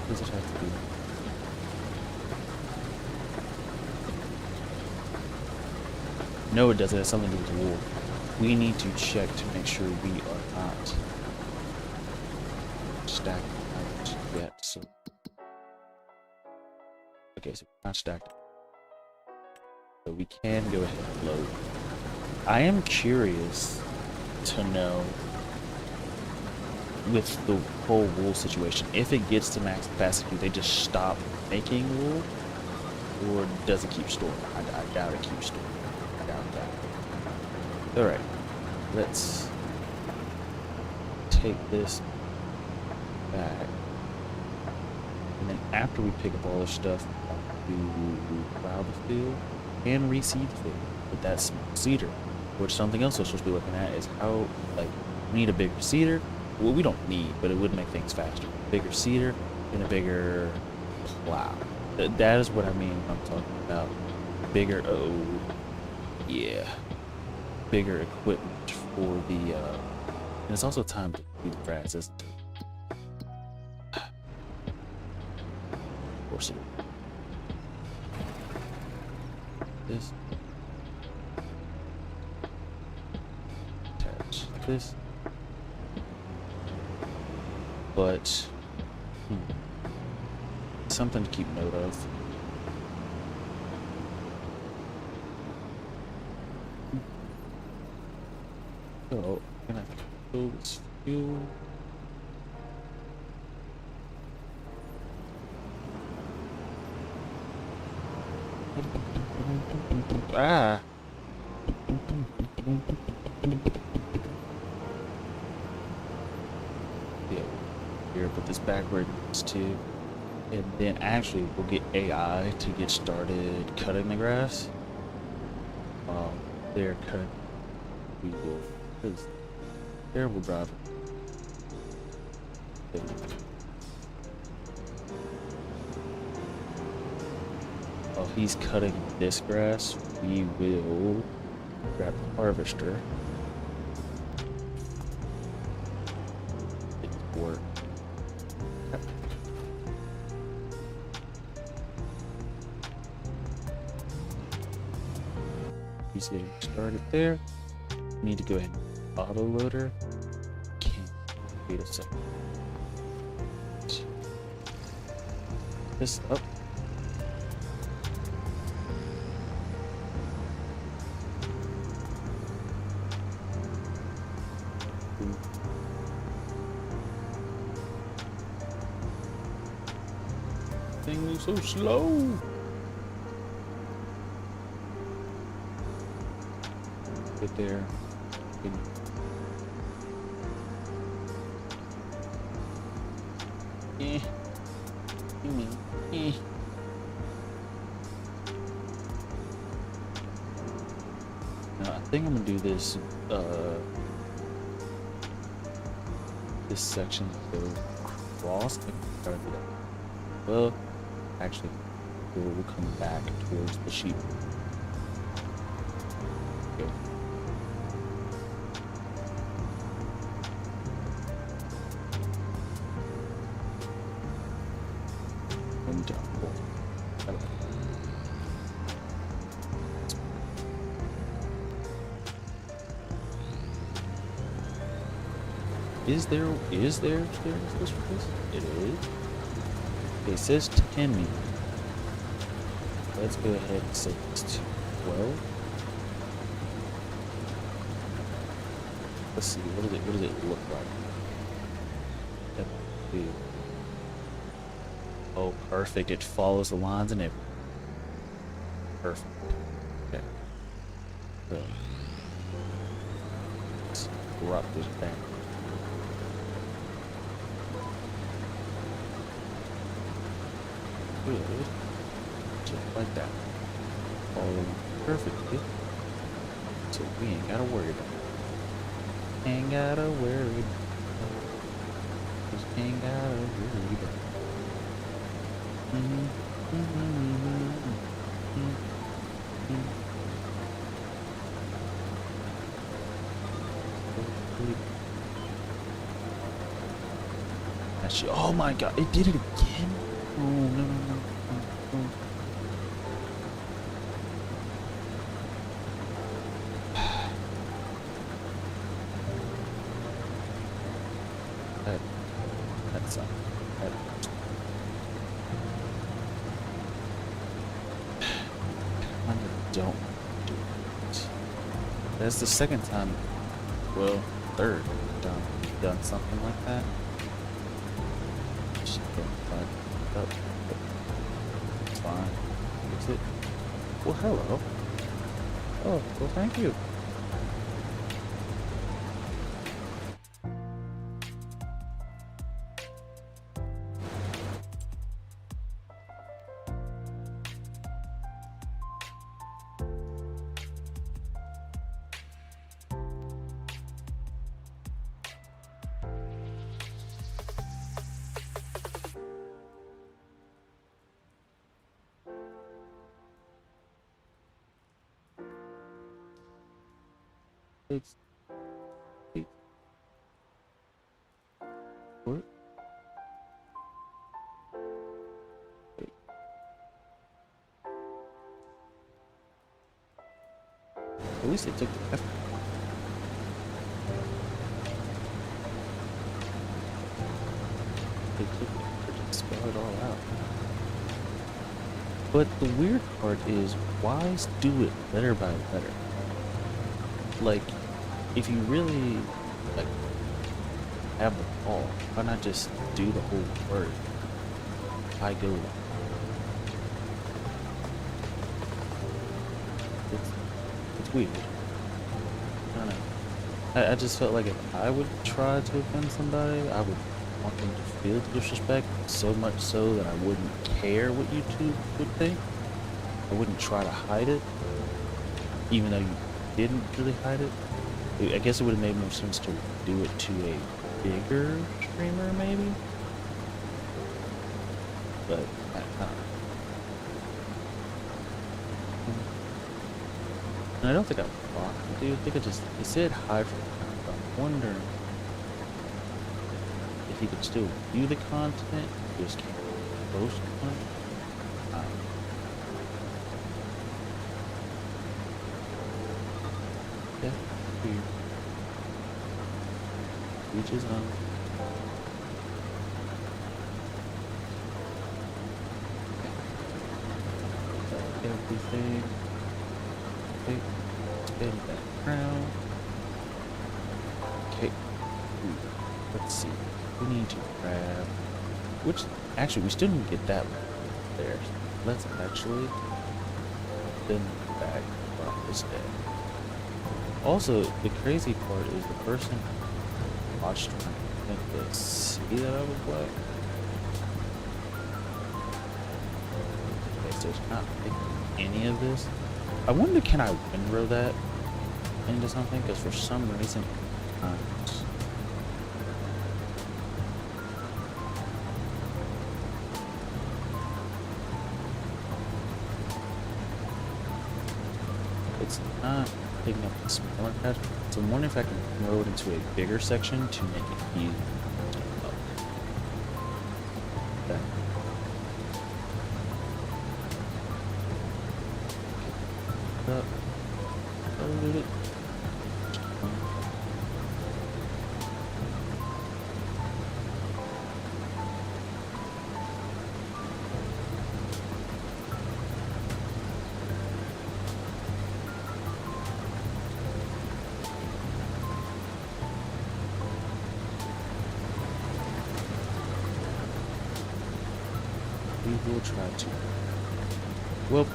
What does it have to do? No, it doesn't. It has something to do with the wool. We need to check to make sure we are not stacked out yet. So, okay, so we're not stacked. So we can go ahead and load. I am curious to know with the whole wool situation, if it gets to max capacity, do they just stop making wool, or does it keep storing? I doubt it keeps storing. I doubt that. All right, let's take this back, and then after we pick up all this stuff, we plow the field and reseed the field with that small seeder. Which something else we're supposed to be looking at is how, like, we need a bigger seeder. Well, we don't need, but it would make things faster. Bigger seeder and a bigger plow. That is what I mean when I'm talking about bigger. Oh, yeah, bigger equipment for the. And it's also time to feed the grass, isn't it? Of course it is. This. Attach this. But something to keep note of. So I'm gonna fill this fuel. Ah. Yeah. Here, put this back where it needs to, and then actually we'll get AI to get started cutting the grass. While they're cutting, we will. Because terrible driver. While he's cutting this grass, we will grab the harvester. It's work. He's getting started there. We need to go ahead and autoloader. Can't wait a second. This up. Thing moves so slow. Get there. Now I think I'm gonna do this. This section goes across. Well, actually, we'll come back towards the sheep. Okay. And down. Is there space for this? It is. Okay, it says 10 meters. Let's go ahead and set this to 12. Let's see. What does it look like? Oh, perfect. It follows the lines and everything. Perfect. Okay. So let's drop this down. Good. Just like that. Follow perfectly. So we ain't gotta worry about it. Ain't gotta worry. Just ain't gotta worry about it. Actually, oh my god, it did it again? Oh no. That's I don't do it. That's the second time, well, third done something like that. Just up. It's fine. Fix it. Well, hello. Oh, well, thank you. It's what? Wait. At least they took the effort. They took the effort to spell it all out. But the weird part is, why do it letter by letter? Like, if you really like have the ball, why not just do the whole word? I go. It's weird. I don't know. I just felt like if I would try to offend somebody, I would want them to feel the disrespect so much so that I wouldn't care what YouTube would think. I wouldn't try to hide it, even though you didn't really hide it. I guess it would have made more sense to do it to a bigger streamer, maybe. But I don't know. And I don't think I blocked it. I think it said hide for the content, but I'm wondering if he could still view the content, he just can't post content. Yeah, weird. Each his own. Everything. Okay, spin background. Okay. Let's see. We need to grab. Which actually we still didn't get that one there. Let's actually spin back from this day. Also, the crazy part is the person who watched me, I think they see that I was black. Okay, so it's not picking any of this. I wonder, can I windrow that into something? Because for some reason, it's not picking up the smaller patch. So I'm wondering if I can throw it into a bigger section to make it easier. Okay. Up. Load it. will try to. Well,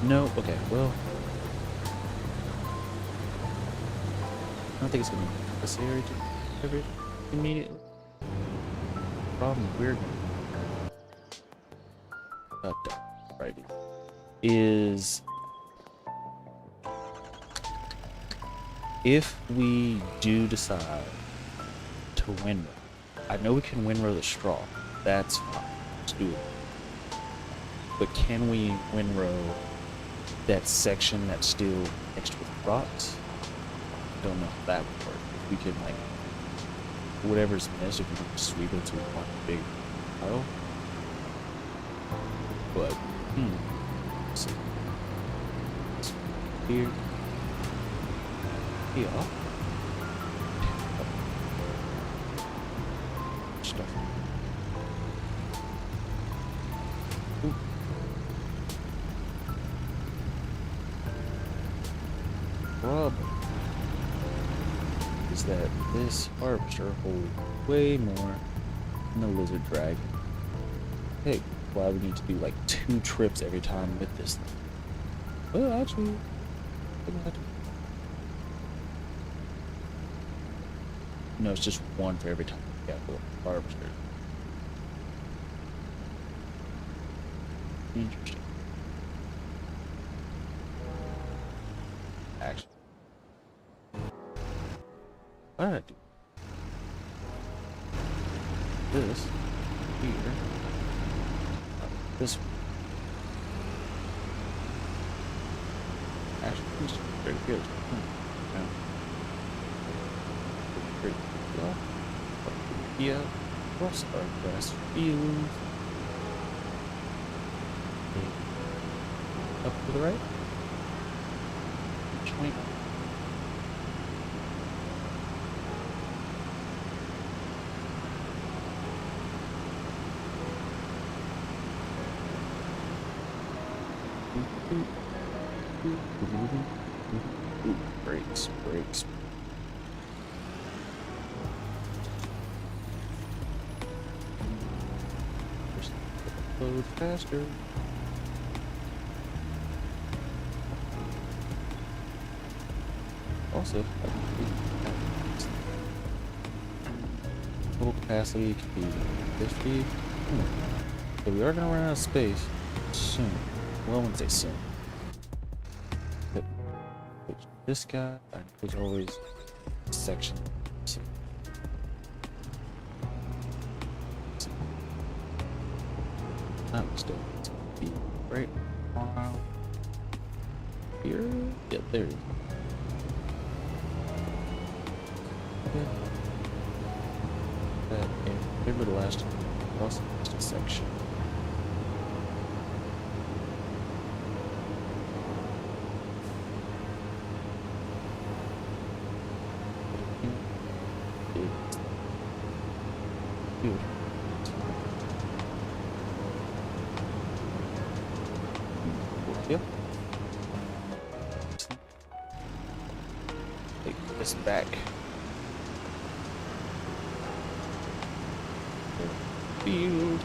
no. Okay. Well, I don't think it's gonna be necessary to every immediately. Problem we're right is if we do decide to windrow. I know we can windrow the straw. That's fine. Let's do it. But can we windrow that section that's still mixed with rocks? Don't know if that would work. If we can, like, whatever's missed, if we can sweep it to one big pile. But, let's see. Here. Here. Stuff. Ooh. Problem is that this harvester holds way more than the lizard dragon. Hey, why we need to do like 2 trips every time with this thing? Well, actually, no, it's just 1 for every time. Yeah, the harvester. Interesting. Actually, why did I do this here? This one. Actually, this is very good. Yeah. Great. Yeah. Cross our grass fields. Up to the right. Joint. Brakes. Load faster. Also, total capacity can be 50. So we are going to run out of space soon. Well, I wouldn't say soon. But this guy, there's always a section. I'm still going to be right around here. Yep, there it is. Okay. That, and remember the last time, also just a section. Good. Yep. Take this back. Field.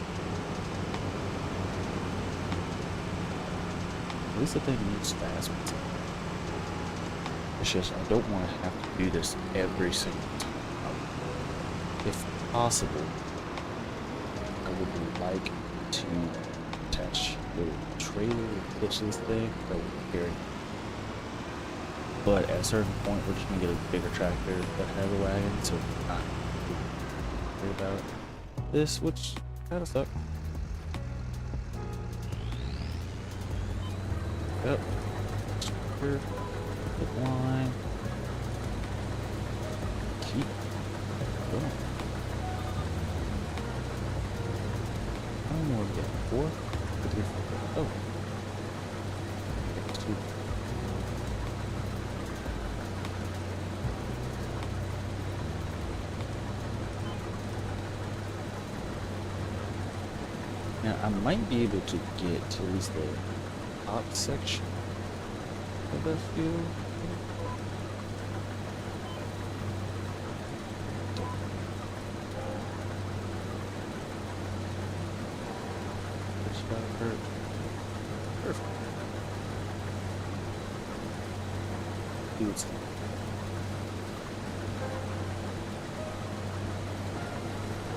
At least the thing moves fast. It's just I don't want to have to do this every single time. If possible, I would like to attach the trailer that push this thing that would carry. But at a certain point, we're just gonna get a bigger tractor that has a wagon, so we're not worry about this, which kind of sucks. Yep. Here. Good line. Keep going. How many more we get? 4? 3, 4. Oh. Next 2. Now, I might be able to get to at least the top section of that field. do its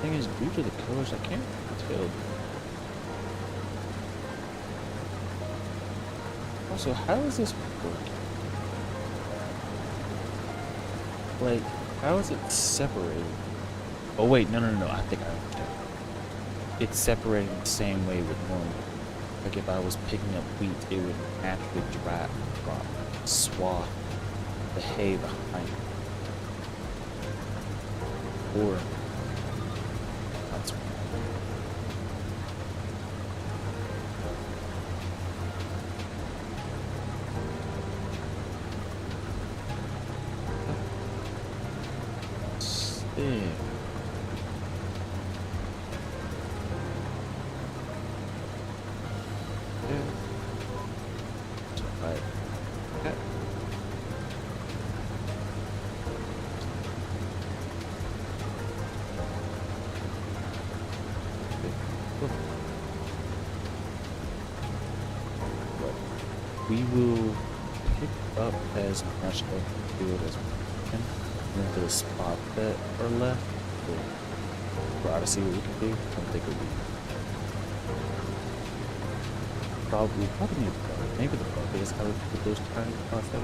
thing is due to the colors. I can't tell. Also, how does this work? Like, how is it separated? Oh wait, no. I think I understand. It's separating the same way with normal. Like if I was picking up wheat, it would naturally drop swath the hay behind it. Or that's yeah. We will pick up as much of the field as we can, and then for the spot that are left, we'll try to see what we can do. I don't think it'll be probably need the bucket. Maybe the bucket is how we put those tiny spots out.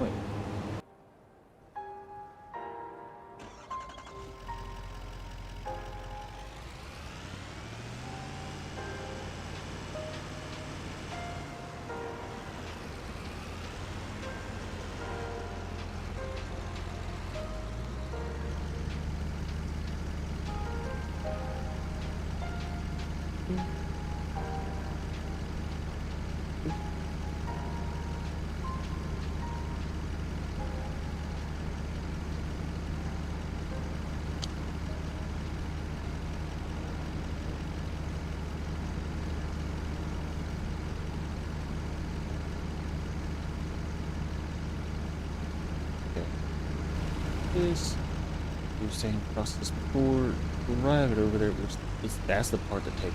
Wait. This we were saying across this before, drive it over there, that's the part that takes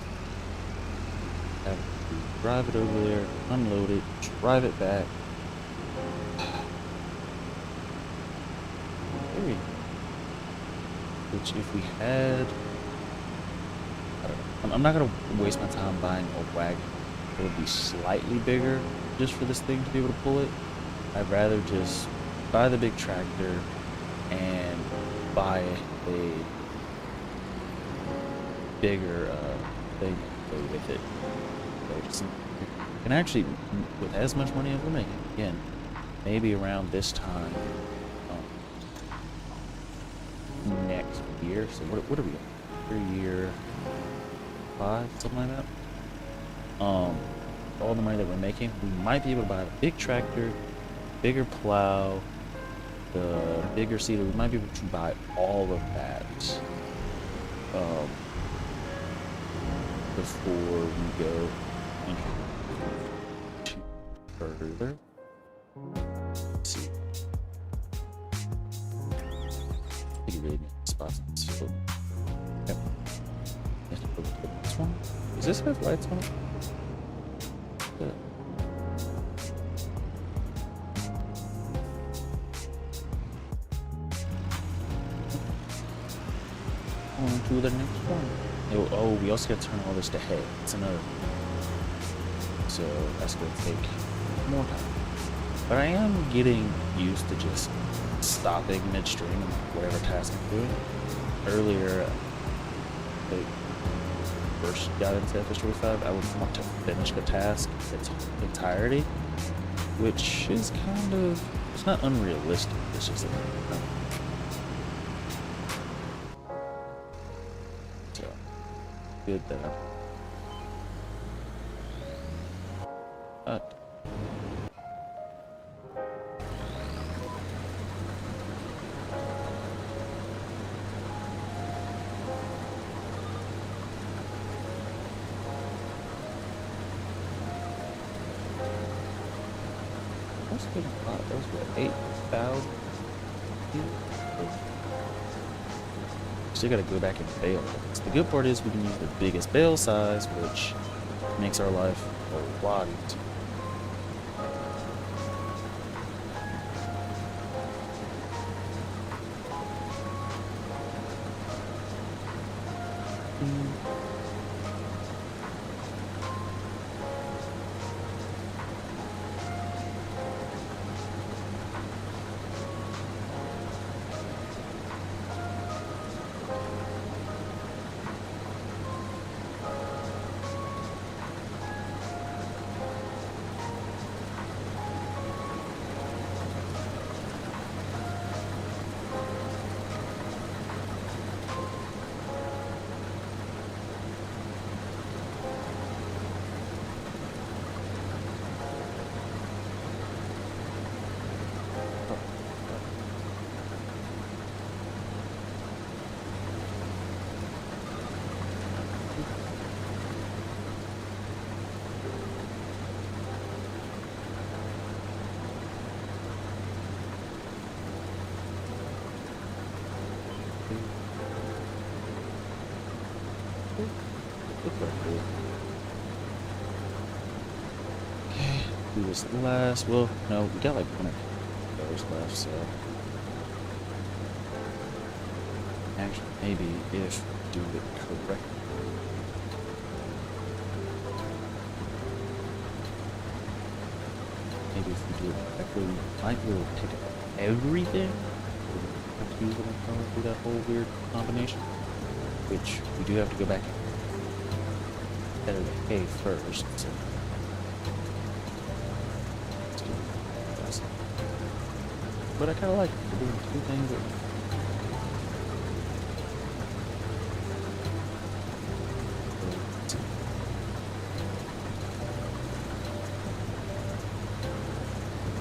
have to drive it over there, unload it, drive it back. There you go. Which if we had, I don't know, I'm not gonna waste my time buying a wagon that would be slightly bigger just for this thing to be able to pull it. I'd rather just buy the big tractor and buy a bigger thing to go with it. So just, you can actually, with as much money as we're making, again, maybe around this time next year. So what are we at? Year 5, something like that. All the money that we're making, we might be able to buy a big tractor, bigger plow, the bigger seeder. We might be able to buy all of that before we go into further. Let's see. I think it really needs spots. Yep. Let's go to this one. Does this have lights on it? Yeah. On to the next one. Oh, we also got to turn all this to hay. It's another thing. So that's going to take more time. But I am getting used to just stopping midstream and whatever task I'm doing. Earlier, when I first got into FS45, I would want to finish the task in its entirety, which is kind of, it's not unrealistic. It's just good that That's a good lot. That was what, 8,000? Still gotta go back and bail. So the good part is we can use the biggest bail size, which makes our life a lot easier. Okay, do this last. Well, no, we got like 100 dollars left, so actually, maybe if we do it correctly. Maybe if we do it correctly, we might be able to pick up everything. We don't have to use it through that whole weird combination, which we do have to go back and better the hay first. So. But I kind of like doing two things at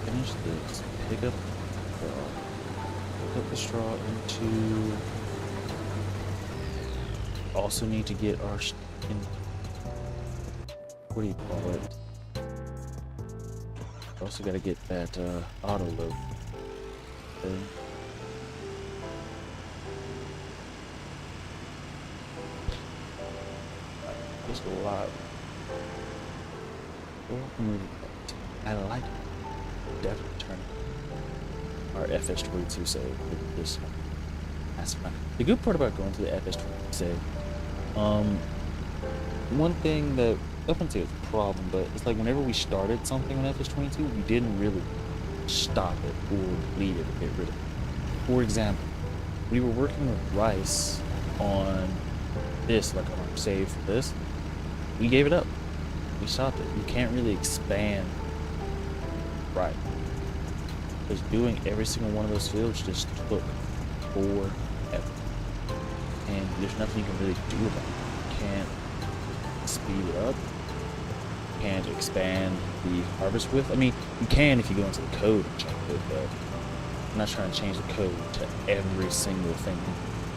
finish this. Pick up the straw into. Also need to get our what do you call it? Also got to get that autoloader thing. Just a lot. I like it. Definitely turn our FS22 save with this. That's fine. The good part about going to the FS22 save, one thing that I wouldn't say it's a problem, but it's like whenever we started something on FS22, we didn't really stop it or delete it or get rid of it. For example, we were working with Rice on this, like on our save for this. We gave it up. We stopped it. You can't really expand right. Because doing every single one of those fields just took forever. And there's nothing you can really do about it. You can't speed it up. You can't expand the harvest width. I mean, you can if you go into the code and change it, but I'm not trying to change the code to every single thing.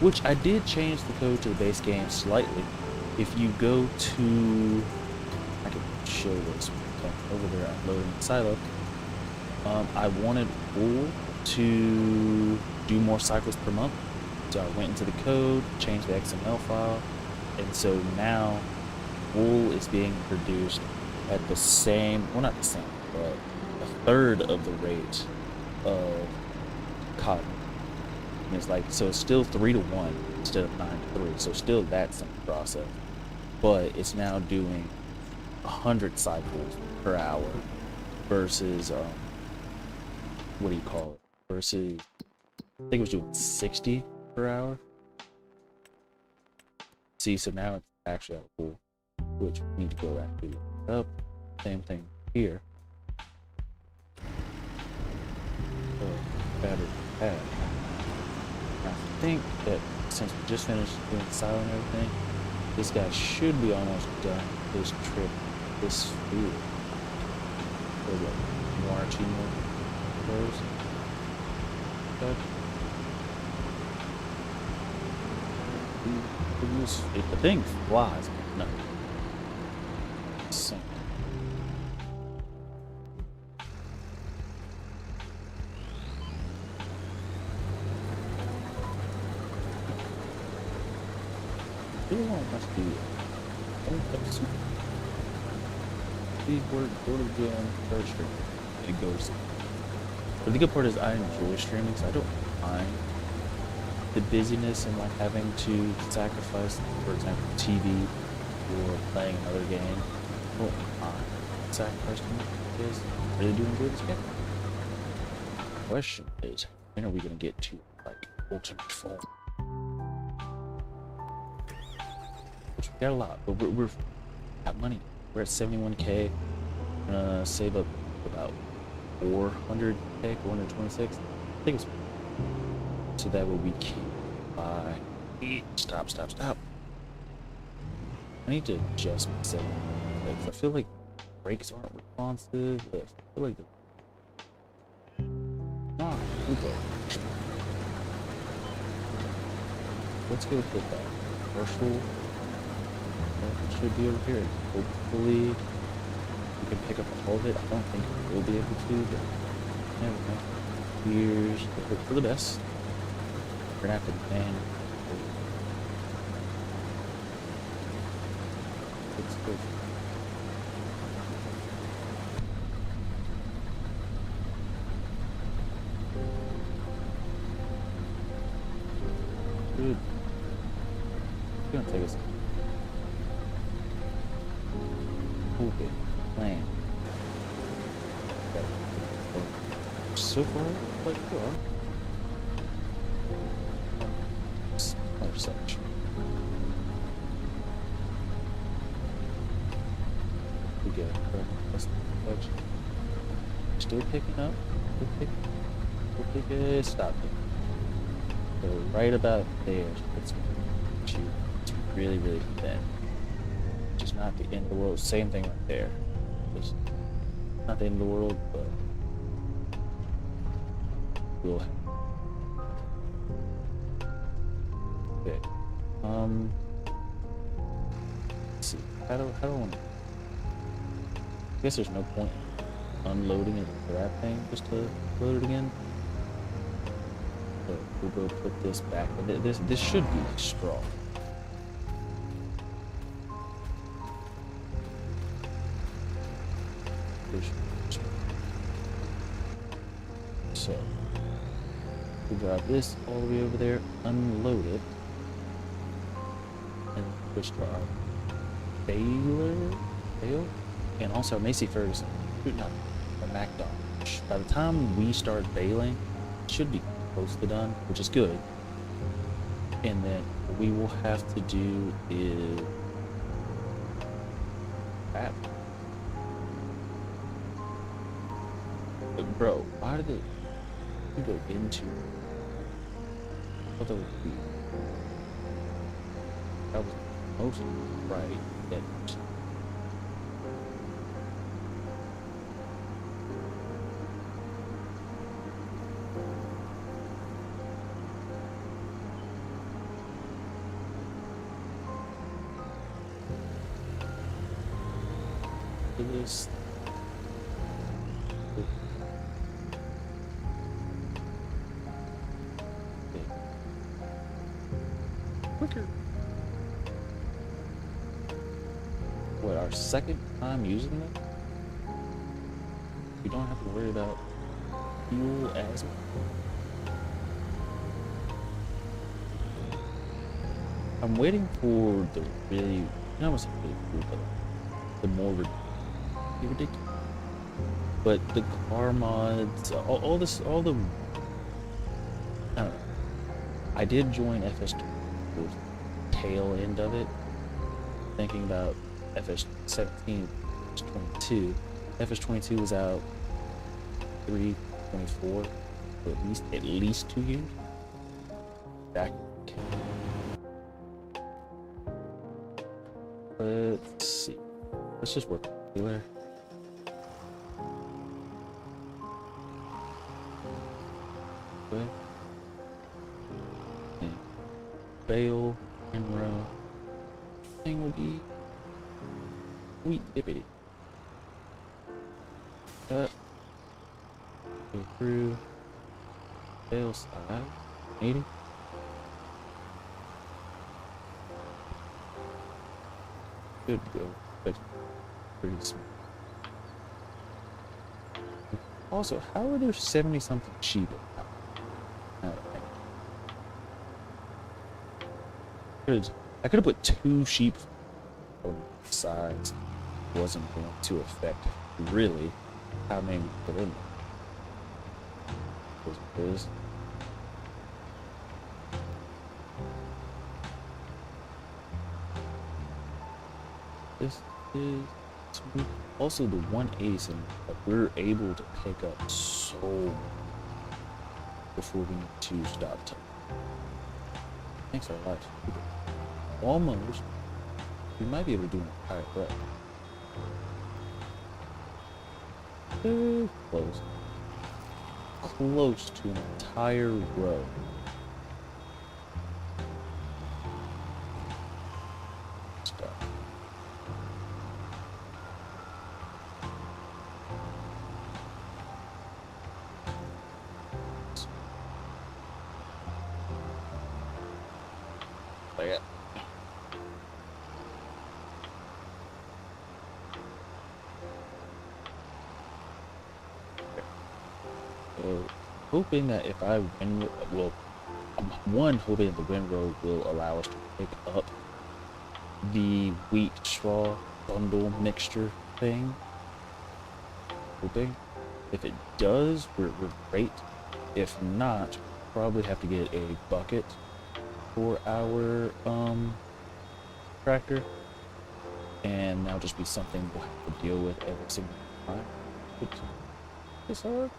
Which I did change the code to the base game slightly. If you go to, I can show this over there. I'm loading the silo. I wanted wool to do more cycles per month, so I went into the code, changed the XML file, and so now wool is being produced at the same, well not the same, but a third of the rate of cotton. And it's like, so it's still 3-to-1 instead of 9-to-3, so still that same process, but it's now doing 100 cycles per hour versus what do you call it? Versus I think it was doing 60 per hour. See, so now it's actually out of pool, which we need to go back to up. Same thing here. So better have. I think that since we just finished doing the silo and everything, this guy should be almost done his trip this field. So like 1 or 2 more rows. Okay. If the thing flies, no. Same. really want much to do. I'm super. Please work, go to the gym, start streaming. It goes. But the good part is I enjoy streaming, so I don't mind the busyness and like having to sacrifice, for example, TV or playing another game. I don't mind sacrificing because I really do enjoy this game. The question is, when are we gonna get to like ultimate form? Which we got a lot, but we're got money. We're at 71K. We're gonna save up about 400K, 426. I think it's so that way we can buy. Stop. I need to adjust my settings. I feel like brakes aren't responsive. I feel like okay. Let's go put that commercial. It should be over here. Hopefully we can pick up all of it. I don't think we'll be able to, but never know. Here's the hope for the best. We're gonna have to ban. Let's go. Good. It's gonna take us. Okay. Plan. Okay. So far, like we are. Another section. We get section. Still picking up. Still picking. Stop it. So right about there. It's really thin. Just not the end of the world. Same thing right there. Just not the end of the world, but we'll have. Okay. Let's see. How do I want to? I guess there's no point in unloading it for that thing just to load it again. So we'll go put this back. This should be straw. So we drive this all the way over there, unload it, and switch to our bale, and also Macy Ferguson, not a MacDonald. By the time we start baling, it should be close to done, which is good. And then what we will have to do is that. But bro, why did it go into? I thought that would be. That was most right. That this. Quicker. What, our second time using it? We don't have to worry about fuel as much. I'm waiting for the really, I was really cool, but the more ridiculous. But the car mods, all the, I don't know. I did join FS2, the tail end of it, thinking about FS17, FS22. FS22 was out 3/24, for at least 2 years. Back. Let's see. Let's just work dealer. Good. And bale and row. Thing will be sweet dippity. Cut. Go through. Bale side. 80. should go, but pretty small. Also, how are there 70-something sheep? I could have put 2 sheep on the sides. Wasn't going to affect really how many we put in there. Is this is sweet. Also the 180 that we're able to pick up so much before we need to stop time. Makes our lives almost. We might be able to do an entire rep. Very close. Close to an entire row. Stuff. Like that. Hoping that if I win, well, I'm hoping that the windrow will allow us to pick up the wheat straw bundle mixture thing. Hoping. If it does, we're great. If not, probably have to get a bucket for our tractor, and that'll just be something we'll have to deal with every single time. It's hard.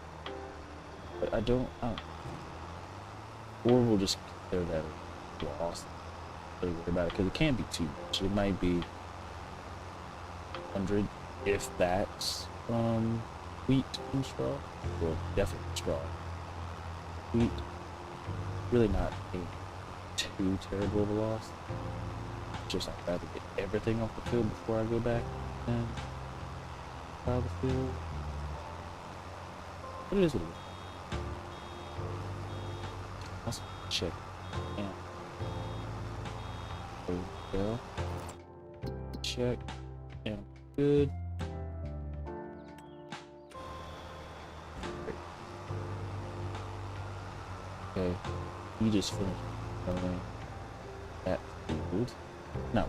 But I don't. Or we'll just consider that lost. Really worry about it because it can't be too much. It might be 100, if that's wheat and straw. Well, definitely straw. Wheat, really not a too terrible of a loss. Just I'd rather get everything off the field before I go back and plow the field. But it is what it is. Also check and there we go. Check and good. Okay, he just finished filming that field. No,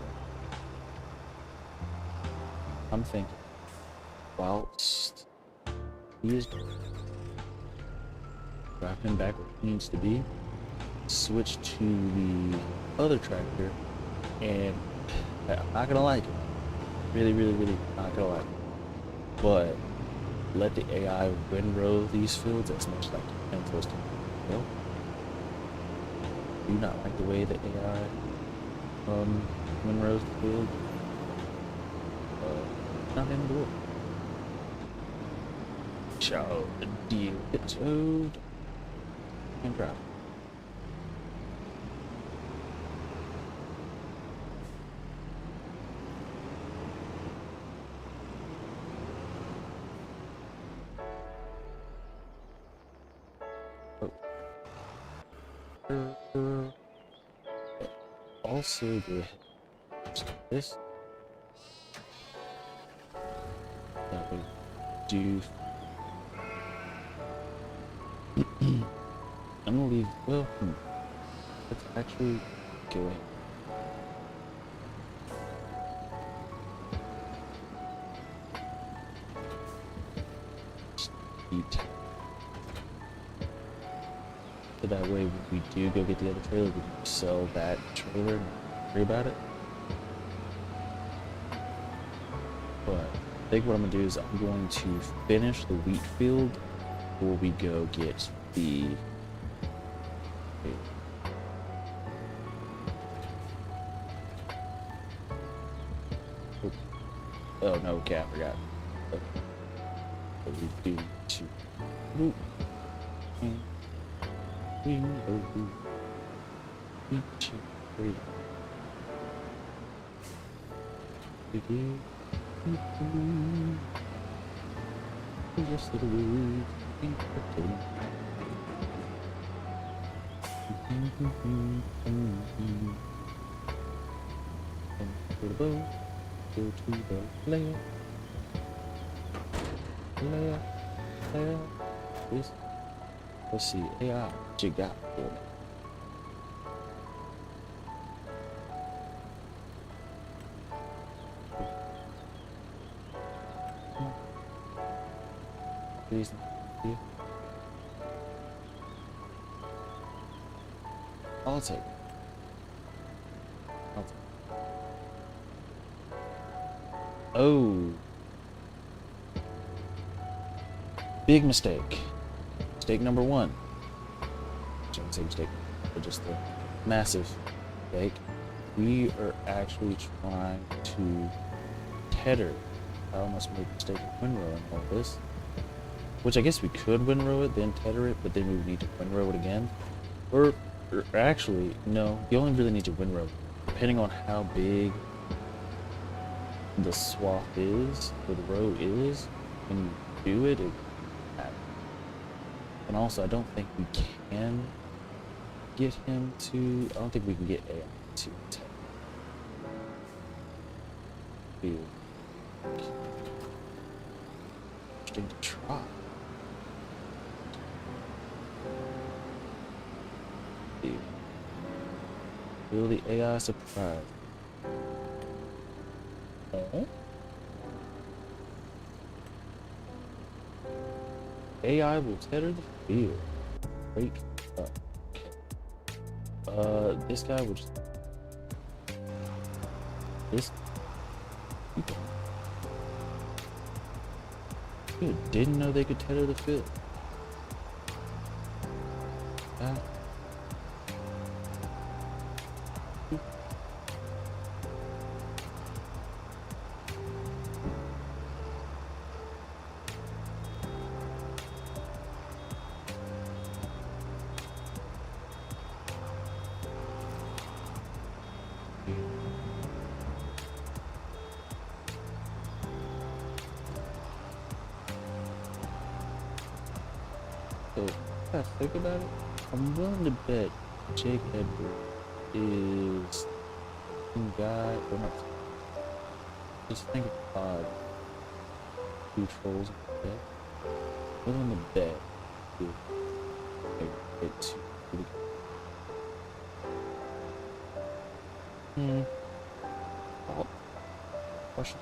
I'm thinking whilst he is dropping back where he needs to be, switch to the other tractor, and I'm not gonna like it. Really not gonna like it. But let the AI windrow these fields as much as I can for us to go. Do not like the way the AI windrows the field. Not in the world. Shall deal it toad and drop. Also, this that would do. I'm gonna leave. Well, let's actually go ahead. Eat. So that way, when we do go get the other trailer, we can sell that trailer and not worry about it. But I think what I'm gonna do is I'm going to finish the wheat field before we go get the. Oh no, okay, I forgot. What we do to. Just the way Go to the layer. Layer. This. Let's see. AI. What you got for me? Please. I'll take it. Oh. Big mistake. Mistake number one. I shouldn't say mistake, but just a massive mistake. We are actually trying to tether. I almost made a mistake of windrow in all this. Which I guess we could windrow it, then tether it, but then we would need to windrow it again. Or actually, no, you only really need to windrow. Depending on how big the swath is, or the row is, when you do it, and also I don't think we can get him to, I don't think we can get AI to tether. Interesting to try. Will the AI surprise? Oh? AI will tether the field. Break up. Okay. This guy will just. This. Good. Didn't know they could tether the field. So, if I think about it, I'm willing to bet Jake Edward is some guy, or not, just think of odd two trolls in the deck. Willing to bet it's pretty good. Oh, question.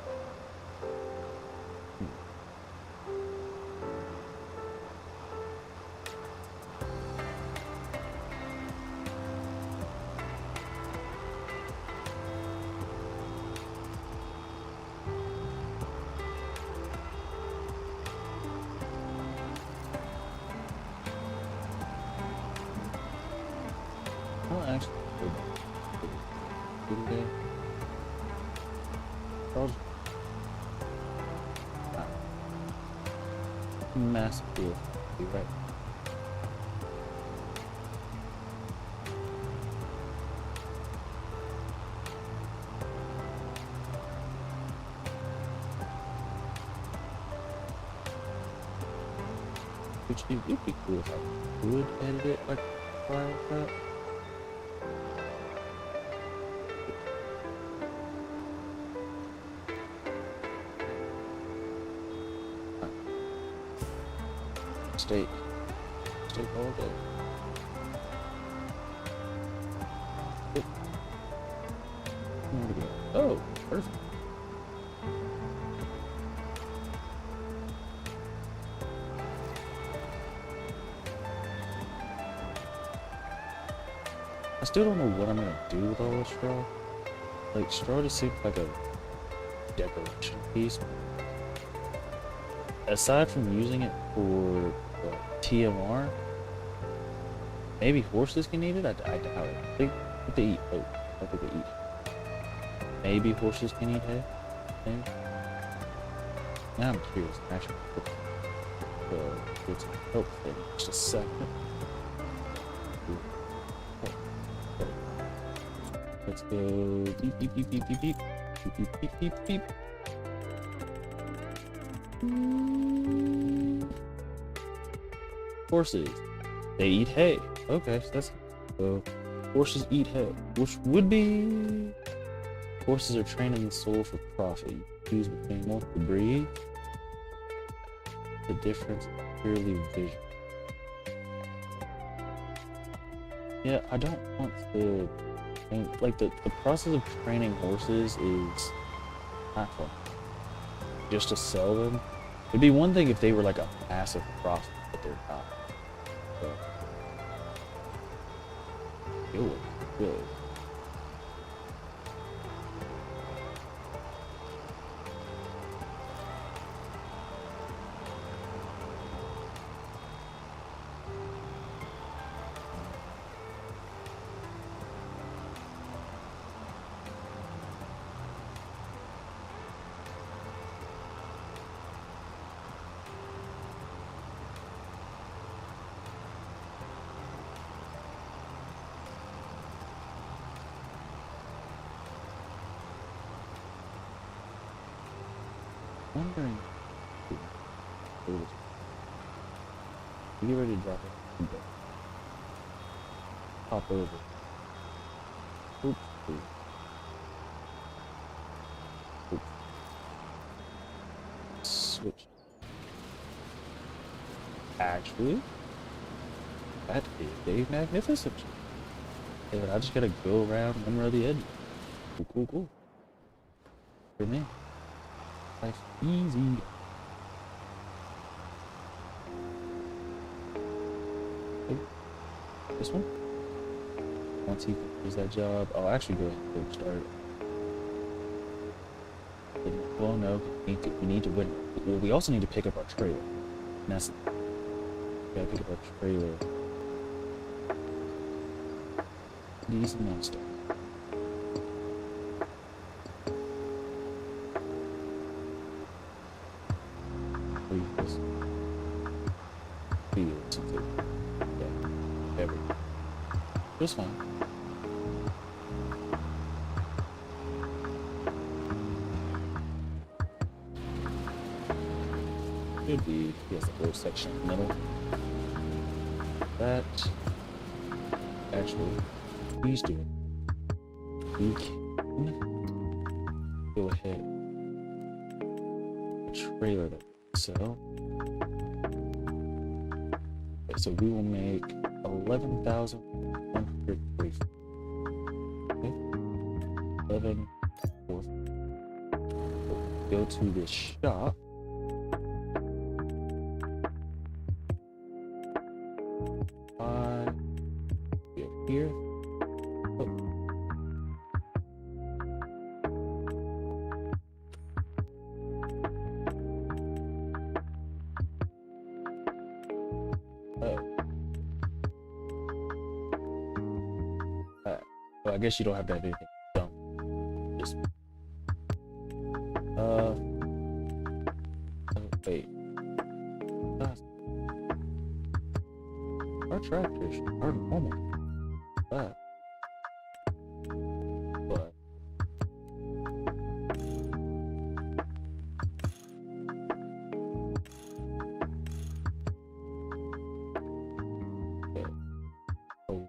Well, actually, good day. Massive deal. Be right. Which would be cool if I could edit it like that. Steak all day. Oh, perfect. I still don't know what I'm gonna do with all this straw. Like, straw just seems like a decoration piece. Aside from using it for TMR, maybe horses can eat it. I doubt it. I think they eat oat. I think they eat. Maybe horses can eat hay. Maybe. Now I'm curious. Actually, get some help in just a second. Let's go. Beep beep beep beep beep beep beep beep beep beep beep. Horses, they eat hay. Okay, so that's so horses eat hay, which would be Horses are trained in the soul for profit. You choose between multiple breeds. The difference is purely vision. Yeah, I don't want to train, like the process of training horses is not fun. Just to sell them. It'd be one thing if they were like a massive profit, but they're not. So, good. Wondering. You get ready to drop it. Pop over. Oops. Oops. Switch. Actually, that is a magnificent. Okay, but I just gotta go around one or the edge. Cool. For me. Life easy. Okay. This one. Once he finishes that job, I'll actually go ahead and start. Well, no, we need to win. Well, we also need to pick up our trailer. And that's, we gotta pick up our trailer. These monsters. Just fine. Should be, yes, the whole section in the middle. That, actually, please do. We can go ahead. A trailer that we sell. Okay, so we will make 11,103. Okay. 11. Go to this shop. Here. Oh. Well, I guess you don't have to have anything done. Just wait. Our tractors are normal. But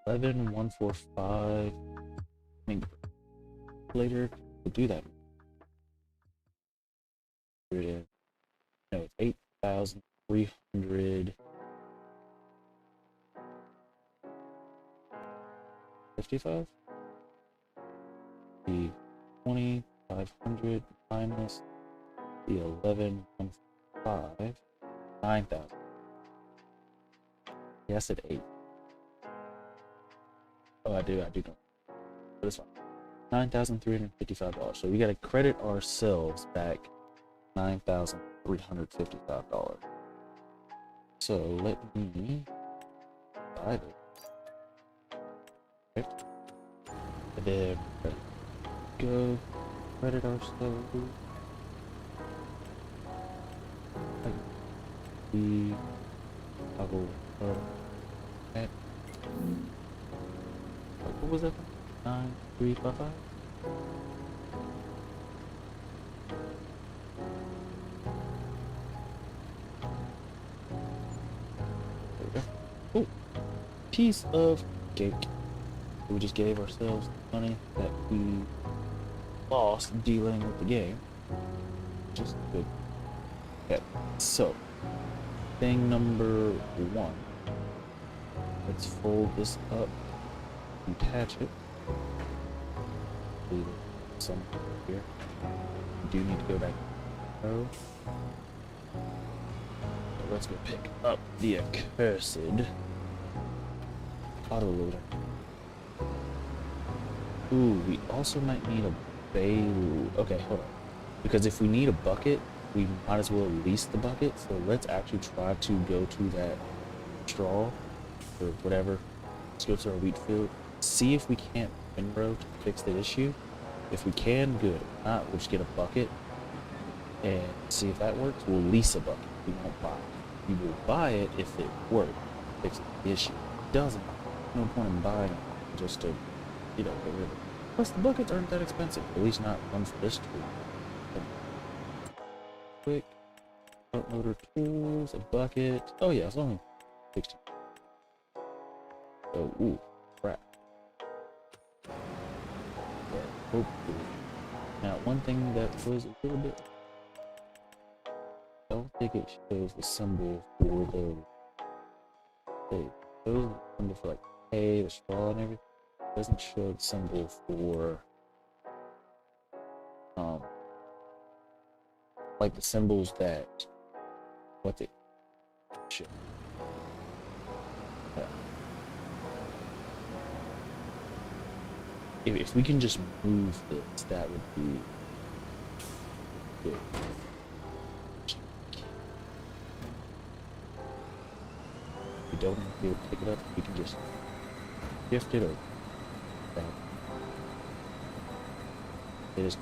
11,145. I mean, later we'll do that. Here it is. No, it's 8,355. The 2,500 minus the 11,145. 9,000. Yes, at 8. Oh, I do know. But it's fine. $9,355. So we gotta credit ourselves back $9,355. So let me buy it. Okay. And then go credit ourselves. The toggle at what was that? 9,355. There we go. Oh, piece of cake. We just gave ourselves money that we lost dealing with the game. Just good. Okay, so thing number one. Let's fold this up, attach it. Leave it somewhere here. We do need to go back. Oh. So let's go pick up the Accursed Autoloader. Ooh, we also might need a bail. Okay, hold on. Because if we need a bucket, we might as well lease the bucket. So let's actually try to go to that straw or whatever. Let's go to our wheat field. See if we can't windrow to fix the issue. If we can, good. If not, we'll just get a bucket and see if that works. We'll lease a bucket. We won't buy it. We will buy it if it works. Fix the issue. If it doesn't, no point in buying it just to, you know, get rid of it. Plus, the buckets aren't that expensive. At least not one for this tool. Quick. Autoloader tools, a bucket. Oh yeah, it's only 16. Oh, ooh, crap. Yeah, hopefully. Now, one thing that was a little bit... I don't think it shows the symbol for the... It shows the symbol for like hay, the straw, and everything. It doesn't show the symbol for... like the symbols that... What's it? Shit. Yeah. If we can just move this, that would be good. We don't have to be able to pick it up, we can just shift it over. It is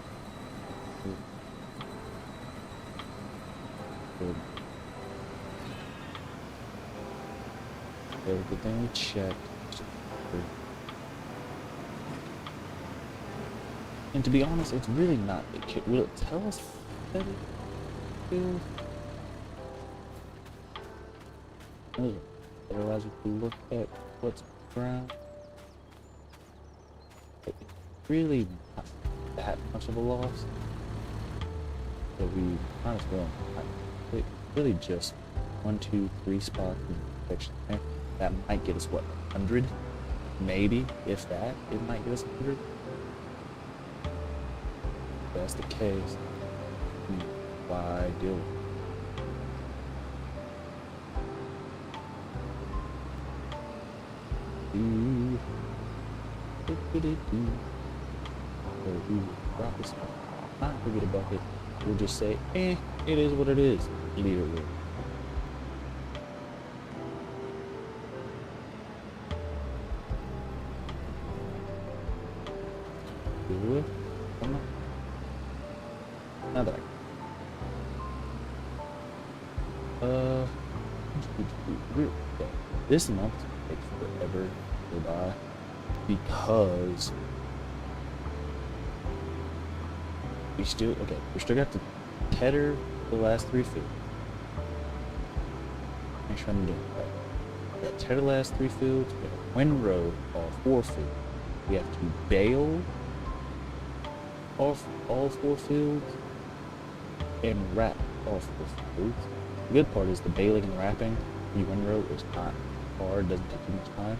good. Everything we checked. And to be honest, it's really not. Will it tell us that it is? Otherwise, if we look at what's around, it's really not that much of a loss. So we might as well. It's really just 1, 2, 3 spots in the section there. That might get us what, 100? Maybe, if that, it might get us 100. If that's the case, why deal with it? So we will drop this, not forget a bucket. We'll just say, it is what it is. Leave it with. Now that this month takes forever to go by because we still got to tether the last 3 fields. Make sure I'm doing it right. We got to tether the last 3 fields. We got to windrow all 4 fields. We have to bail off all 4 fields and wrap all 4 fields. The good part is the baling and wrapping the windrow is not hard, doesn't take too much time.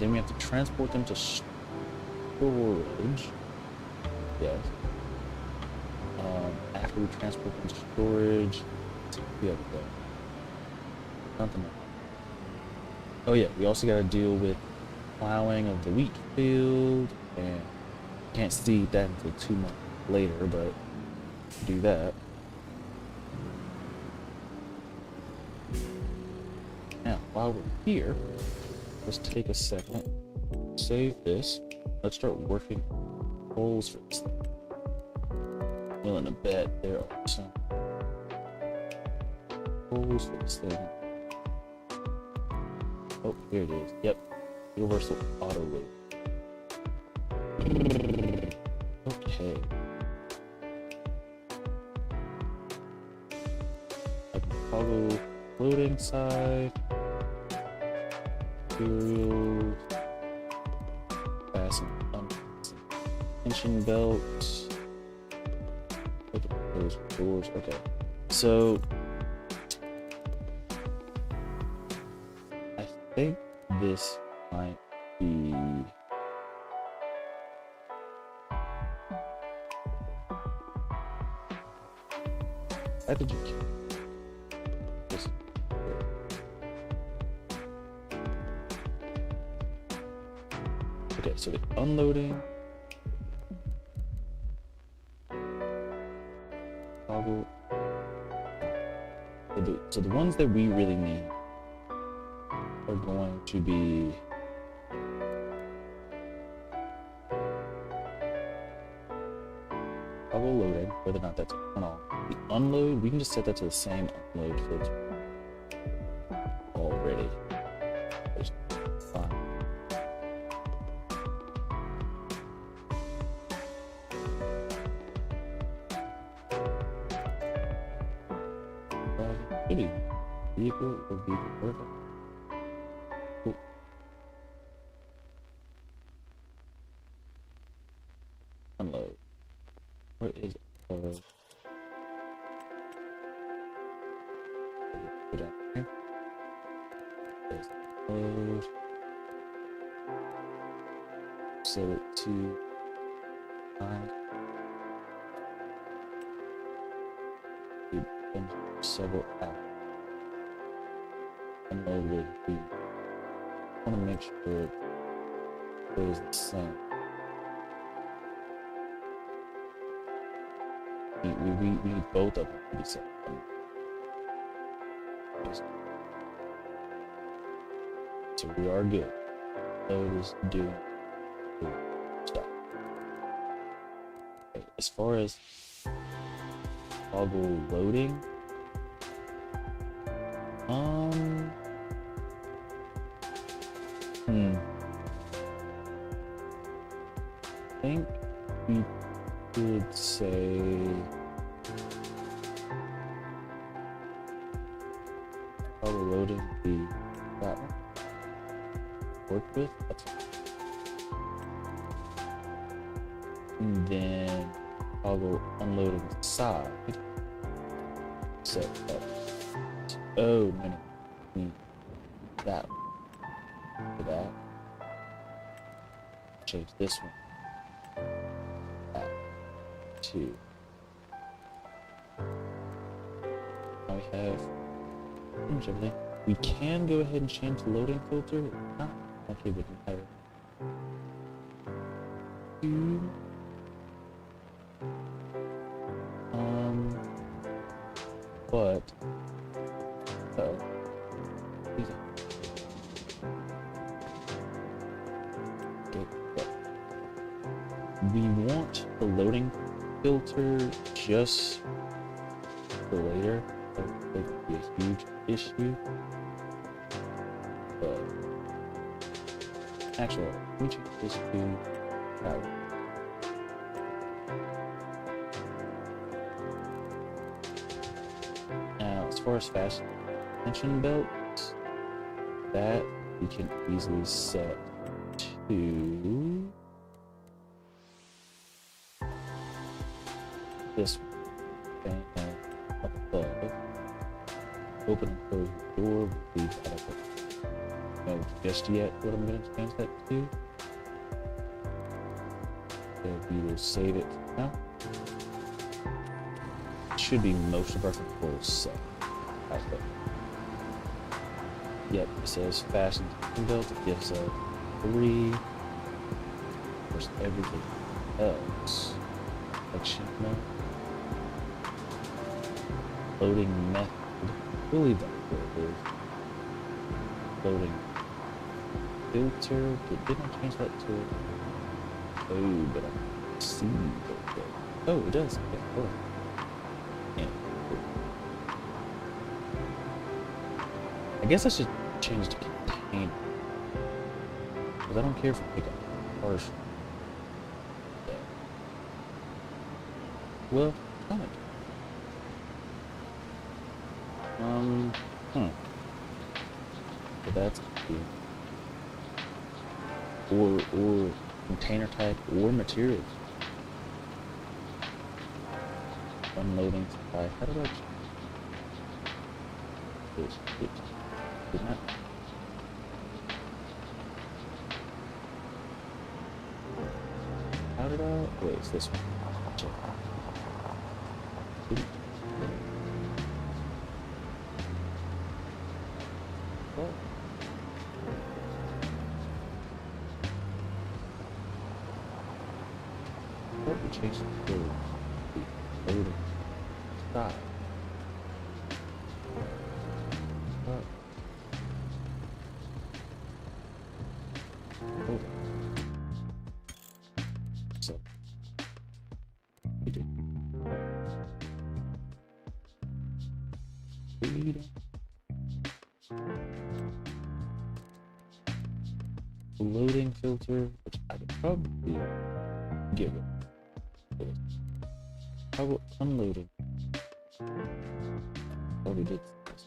Then we have to transport them to storage. Yes. After we transport them to storage, we have something. Oh yeah, we also got to deal with plowing of the wheat field, and can't see that until 2 months later, but do that. Now, while we're here, let's take a second, save this. Let's start working holes for this thing. Willing to bet there are some holes for this thing. Oh, here it is. Yep, universal Autoloader. Okay. Toggle loading side. Materials. Fasten. Tension belt. Open close doors. Okay. So I think this might be how did you this? Okay, so the unloading toggle. So the ones that we really need are going to be toggle loading, whether or not that's on all. The unload, we can just set that to the same unload filter already. Just fine. Maybe vehicle or vehicle perfect. Cool. Unload. Where is unload? Go down here. There's unload. Set it to 9. And several apps. Unload will be. I want to make sure it goes the same. We need both of them to be set. So we are good. Load is doing good stuff. Okay, as far as toggle loading, I think we could say toggle loading be that one. Work with, that's fine. And then toggle unloading the side. Set that. Oh, no, no. That one. For that. Change this one. That. 2. Now we have pretty much everything. We can go ahead and change the loading filter. Not okay, but we have 2. But we want the loading filter just for later. That would be a huge issue. But actually, let me change this to that one. Now, as far as fast tension belts, that we can easily set to this one. Okay, now up above, open and close the door. Leave that up. No, just yet what I'm going to change that to. So we will save it for now. Should be most of our controls set. Yep, it says fasten belt. It gives a 3. Of course, everything else. Action mode. Loading method. We'll leave that where it is. Loading filter. Didn't I change that to? Oh, but I see. Oh, it does. Okay, cool. Yeah. I guess I should change to container. Because I don't care if we pick up partial. Yeah. Well, kind of. So that's good. Or container type or materials. unloading supply. How do I did not. How did I? Wait, it's this one. Check. Oh. What we chase the loading. Stop. Oh. So we did. Freedom. Loading filter, which I could probably get rid of. How about unloading? Already did this.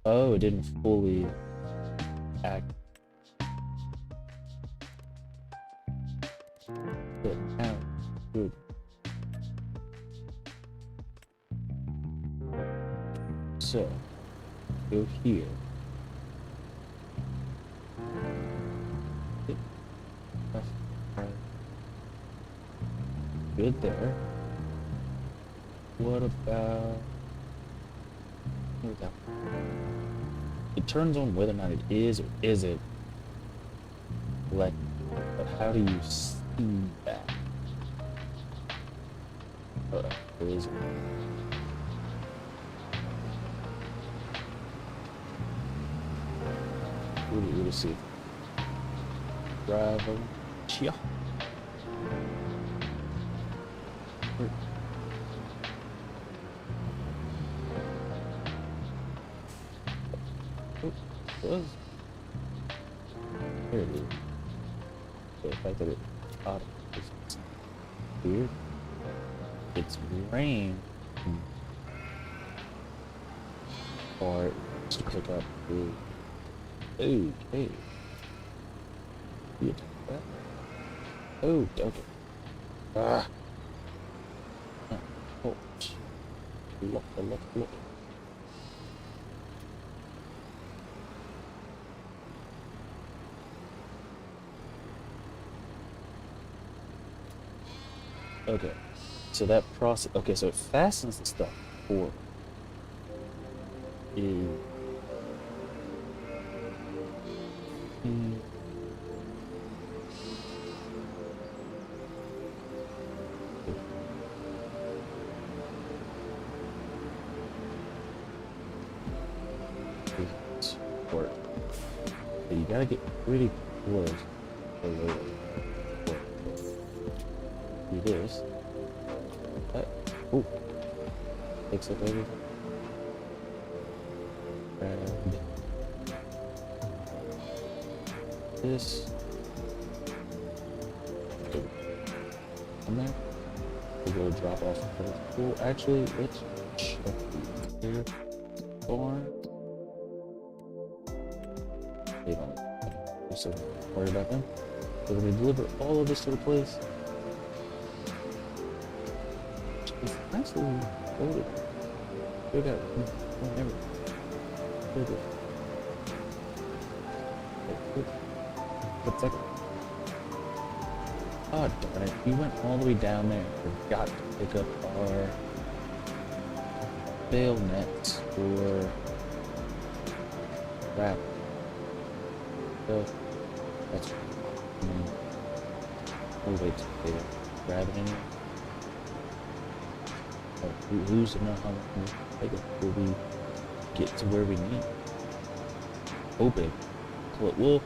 Oh, it didn't fully act. But now, good. So, go here. Good there. What about? It turns on whether or not it is or isn't elected. But how do you see that? Where is it? We'll see. Drive over. Chia. Was here it is. The fact that it auto is weird. It's rain or to pick up the okay. You take that? Oh, okay. Ah. Oh. Look. Okay, so that process. Okay, so it fastens the stuff for is or you gotta get pretty close to load it. Do this. Oh, picks up everything. Grab this. Come there. We'll go drop off the pool. Actually, let's check here. Barn. They don't. So worry about them. We're gonna deliver all of this to the place. It's nicely loaded. We got whatever. What's that? Oh darn it! We went all the way down there. Forgot to pick up our bail nets for crap. So that's we'll wait till they grab it anyway. Who's to know how long it'll take it before we get to where we need? Hoping. Well,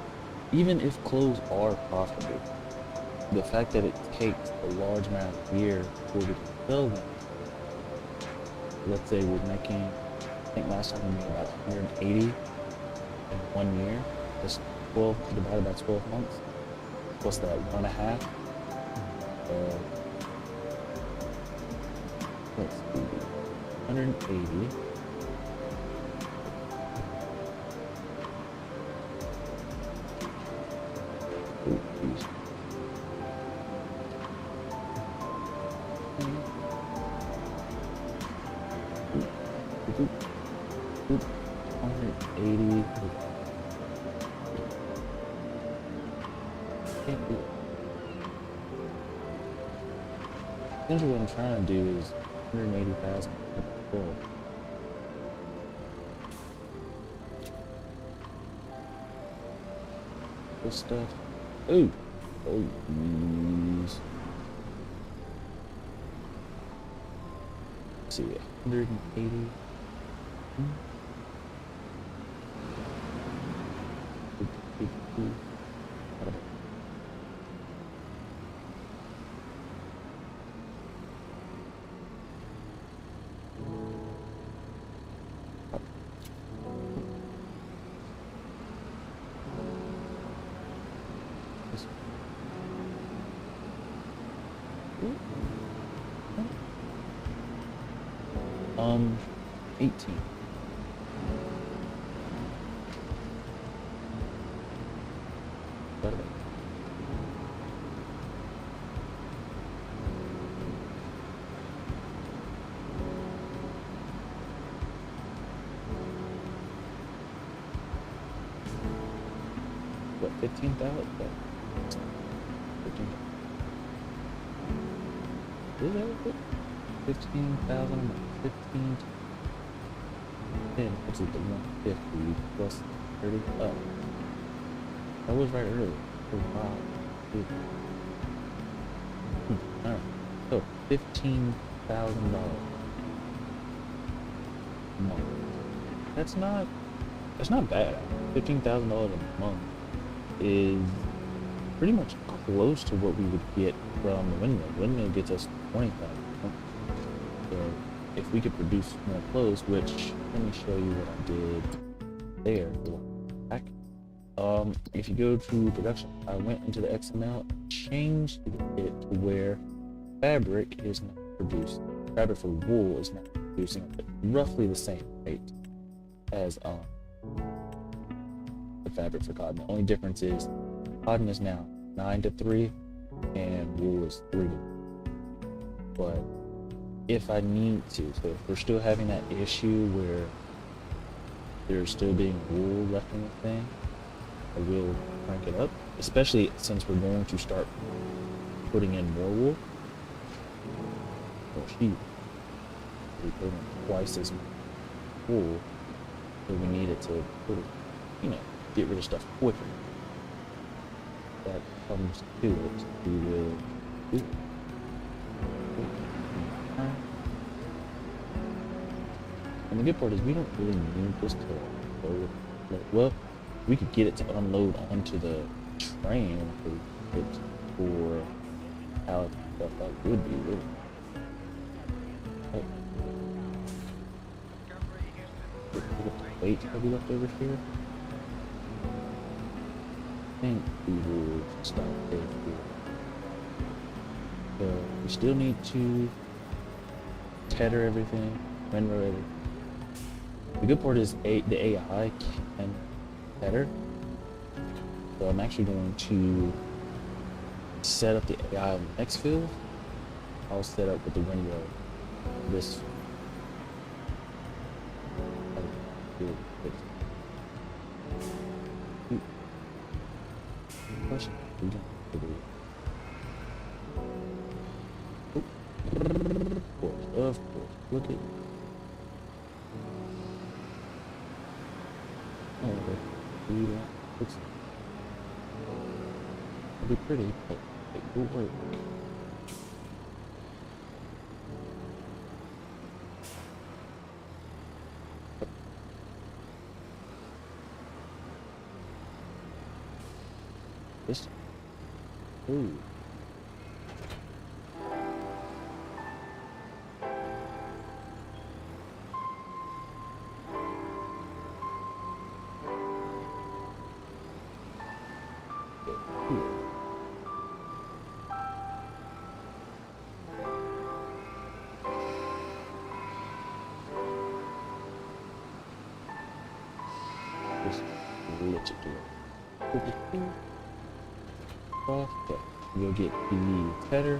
even if clothes are profitable, the fact that it takes a large amount of gear before we can sell them. Let's say we're making, I think last time we made about 180 in 1 year. That's 12 divided by 12 months. What's that, 1.5? Let's see, 180. Oh, geez. Oop, 180. Can't do it. Essentially what I'm trying to do is 180,000 full. This stuff. Ooh. Oh, jeez. Let's see, 180. Um, 18. Better. What, 15,000? 15. Is that what? 15,000 a month. 15. Then it's at the 150 plus 30. Oh, I was right earlier. Oh, wow. Dude. Alright. So $15,000 a month. That's not bad. $15,000 a month is pretty much close to what we would get from the windmill. The windmill gets us 20,000. So if we could produce more clothes, which let me show you what I did there. Back. If you go to production, I went into the XML and changed it to where fabric is now produced. Fabric for wool is now producing at roughly the same rate as the fabric for cotton. The only difference is cotton is now 9 to 3 and wool is 3 to 3. But if I need to, so if we're still having that issue where there's still being wool left in the thing, I will crank it up, especially since we're going to start putting in more wool or sheep. We put in twice as much wool, so we need it to put it, get rid of stuff quicker. That comes to it, we will do it. And the good part is we don't really need this to load. Well, we could get it to unload onto the train if it's for pallets and stuff. That would be really. Oh. Look at the weight that we left over here. I think we will stop there. So we still need to tether everything, windrow everything. The good part is the AI can tether. So I'm actually going to set up the AI on the next field. I'll set up with the windrow this field. Question. Of course. Look at. Oh, looks. It'll be pretty, but it will work. This. Ooh. Just let it do it. Okay, we'll get the tether.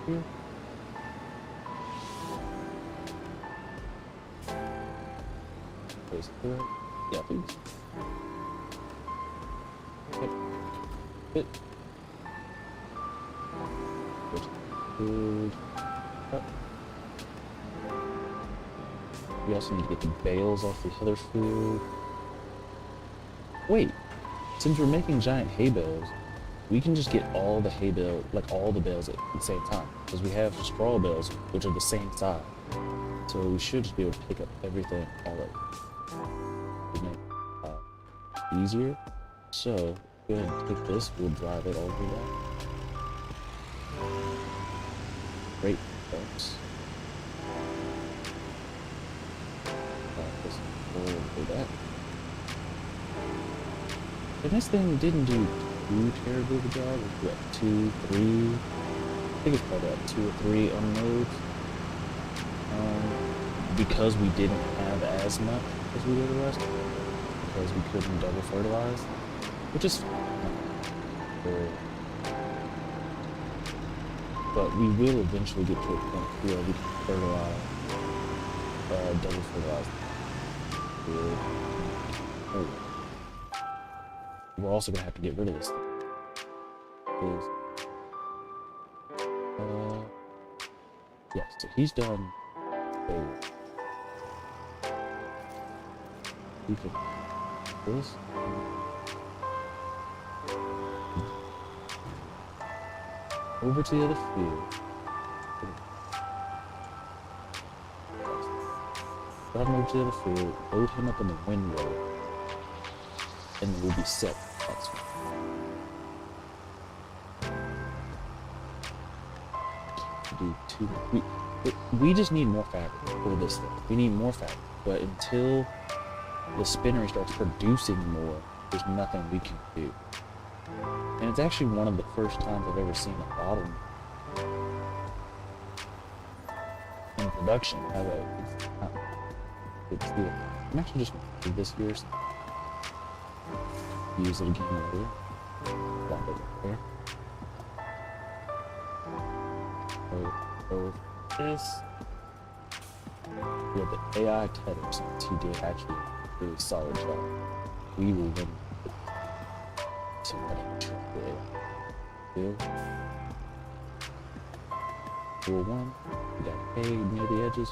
Here. Place it there. Yeah, please. Yep. Fit. Food. Up. We also need to get the bales off the other food. Wait, since we're making giant hay bales, we can just get all the hay bale, like all the bales at the same time, because we have straw bales which are the same size. So we should just be able to pick up everything all at once. Make it easier. So go ahead and take this. We'll drive it all the way down. Great, folks. This will go back. And this thing didn't do too terribly of a job. We're at 2, 3. I think it's probably at 2 or 3 unloads. Because we didn't have as much as we did the rest, because we couldn't double fertilize, which is fine. But we will eventually get to a point where we can fertilize, double fertilize. We're also gonna have to get rid of this thing. Yeah, so he's done. We can this. Over to the other field. Drive him over to the other field, load him up in the windrow, and then we'll be set. That's do 2. We just need more fabric for this thing. We need more fabric, but until the spinnery starts producing more, there's nothing we can do. And it's actually one of the first times I've ever seen a bottleneck in production. It's not good to do it. I'm actually just going to do this here. So use it again later. Plop it right there. So this. We have the AI tether, since he did actually a really solid job. We will win. Somebody check the AI. 4-1. We got hay near the edges.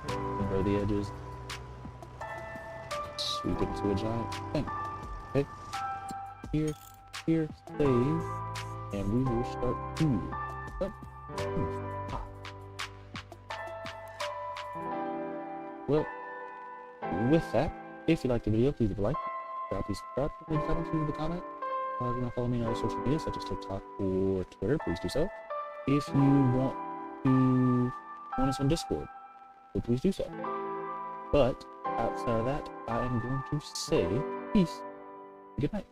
Below the edges. Sweep it into a giant thing. Okay. Here, save. And we will start food. Up. Well, with that, if you liked the video, please leave a like, please subscribe, leave a comment, leave a comment. If you want to follow me on other social media such as TikTok or Twitter, please do so. If you want to join us on Discord, so please do so. But outside of that, I am going to say peace. Good night.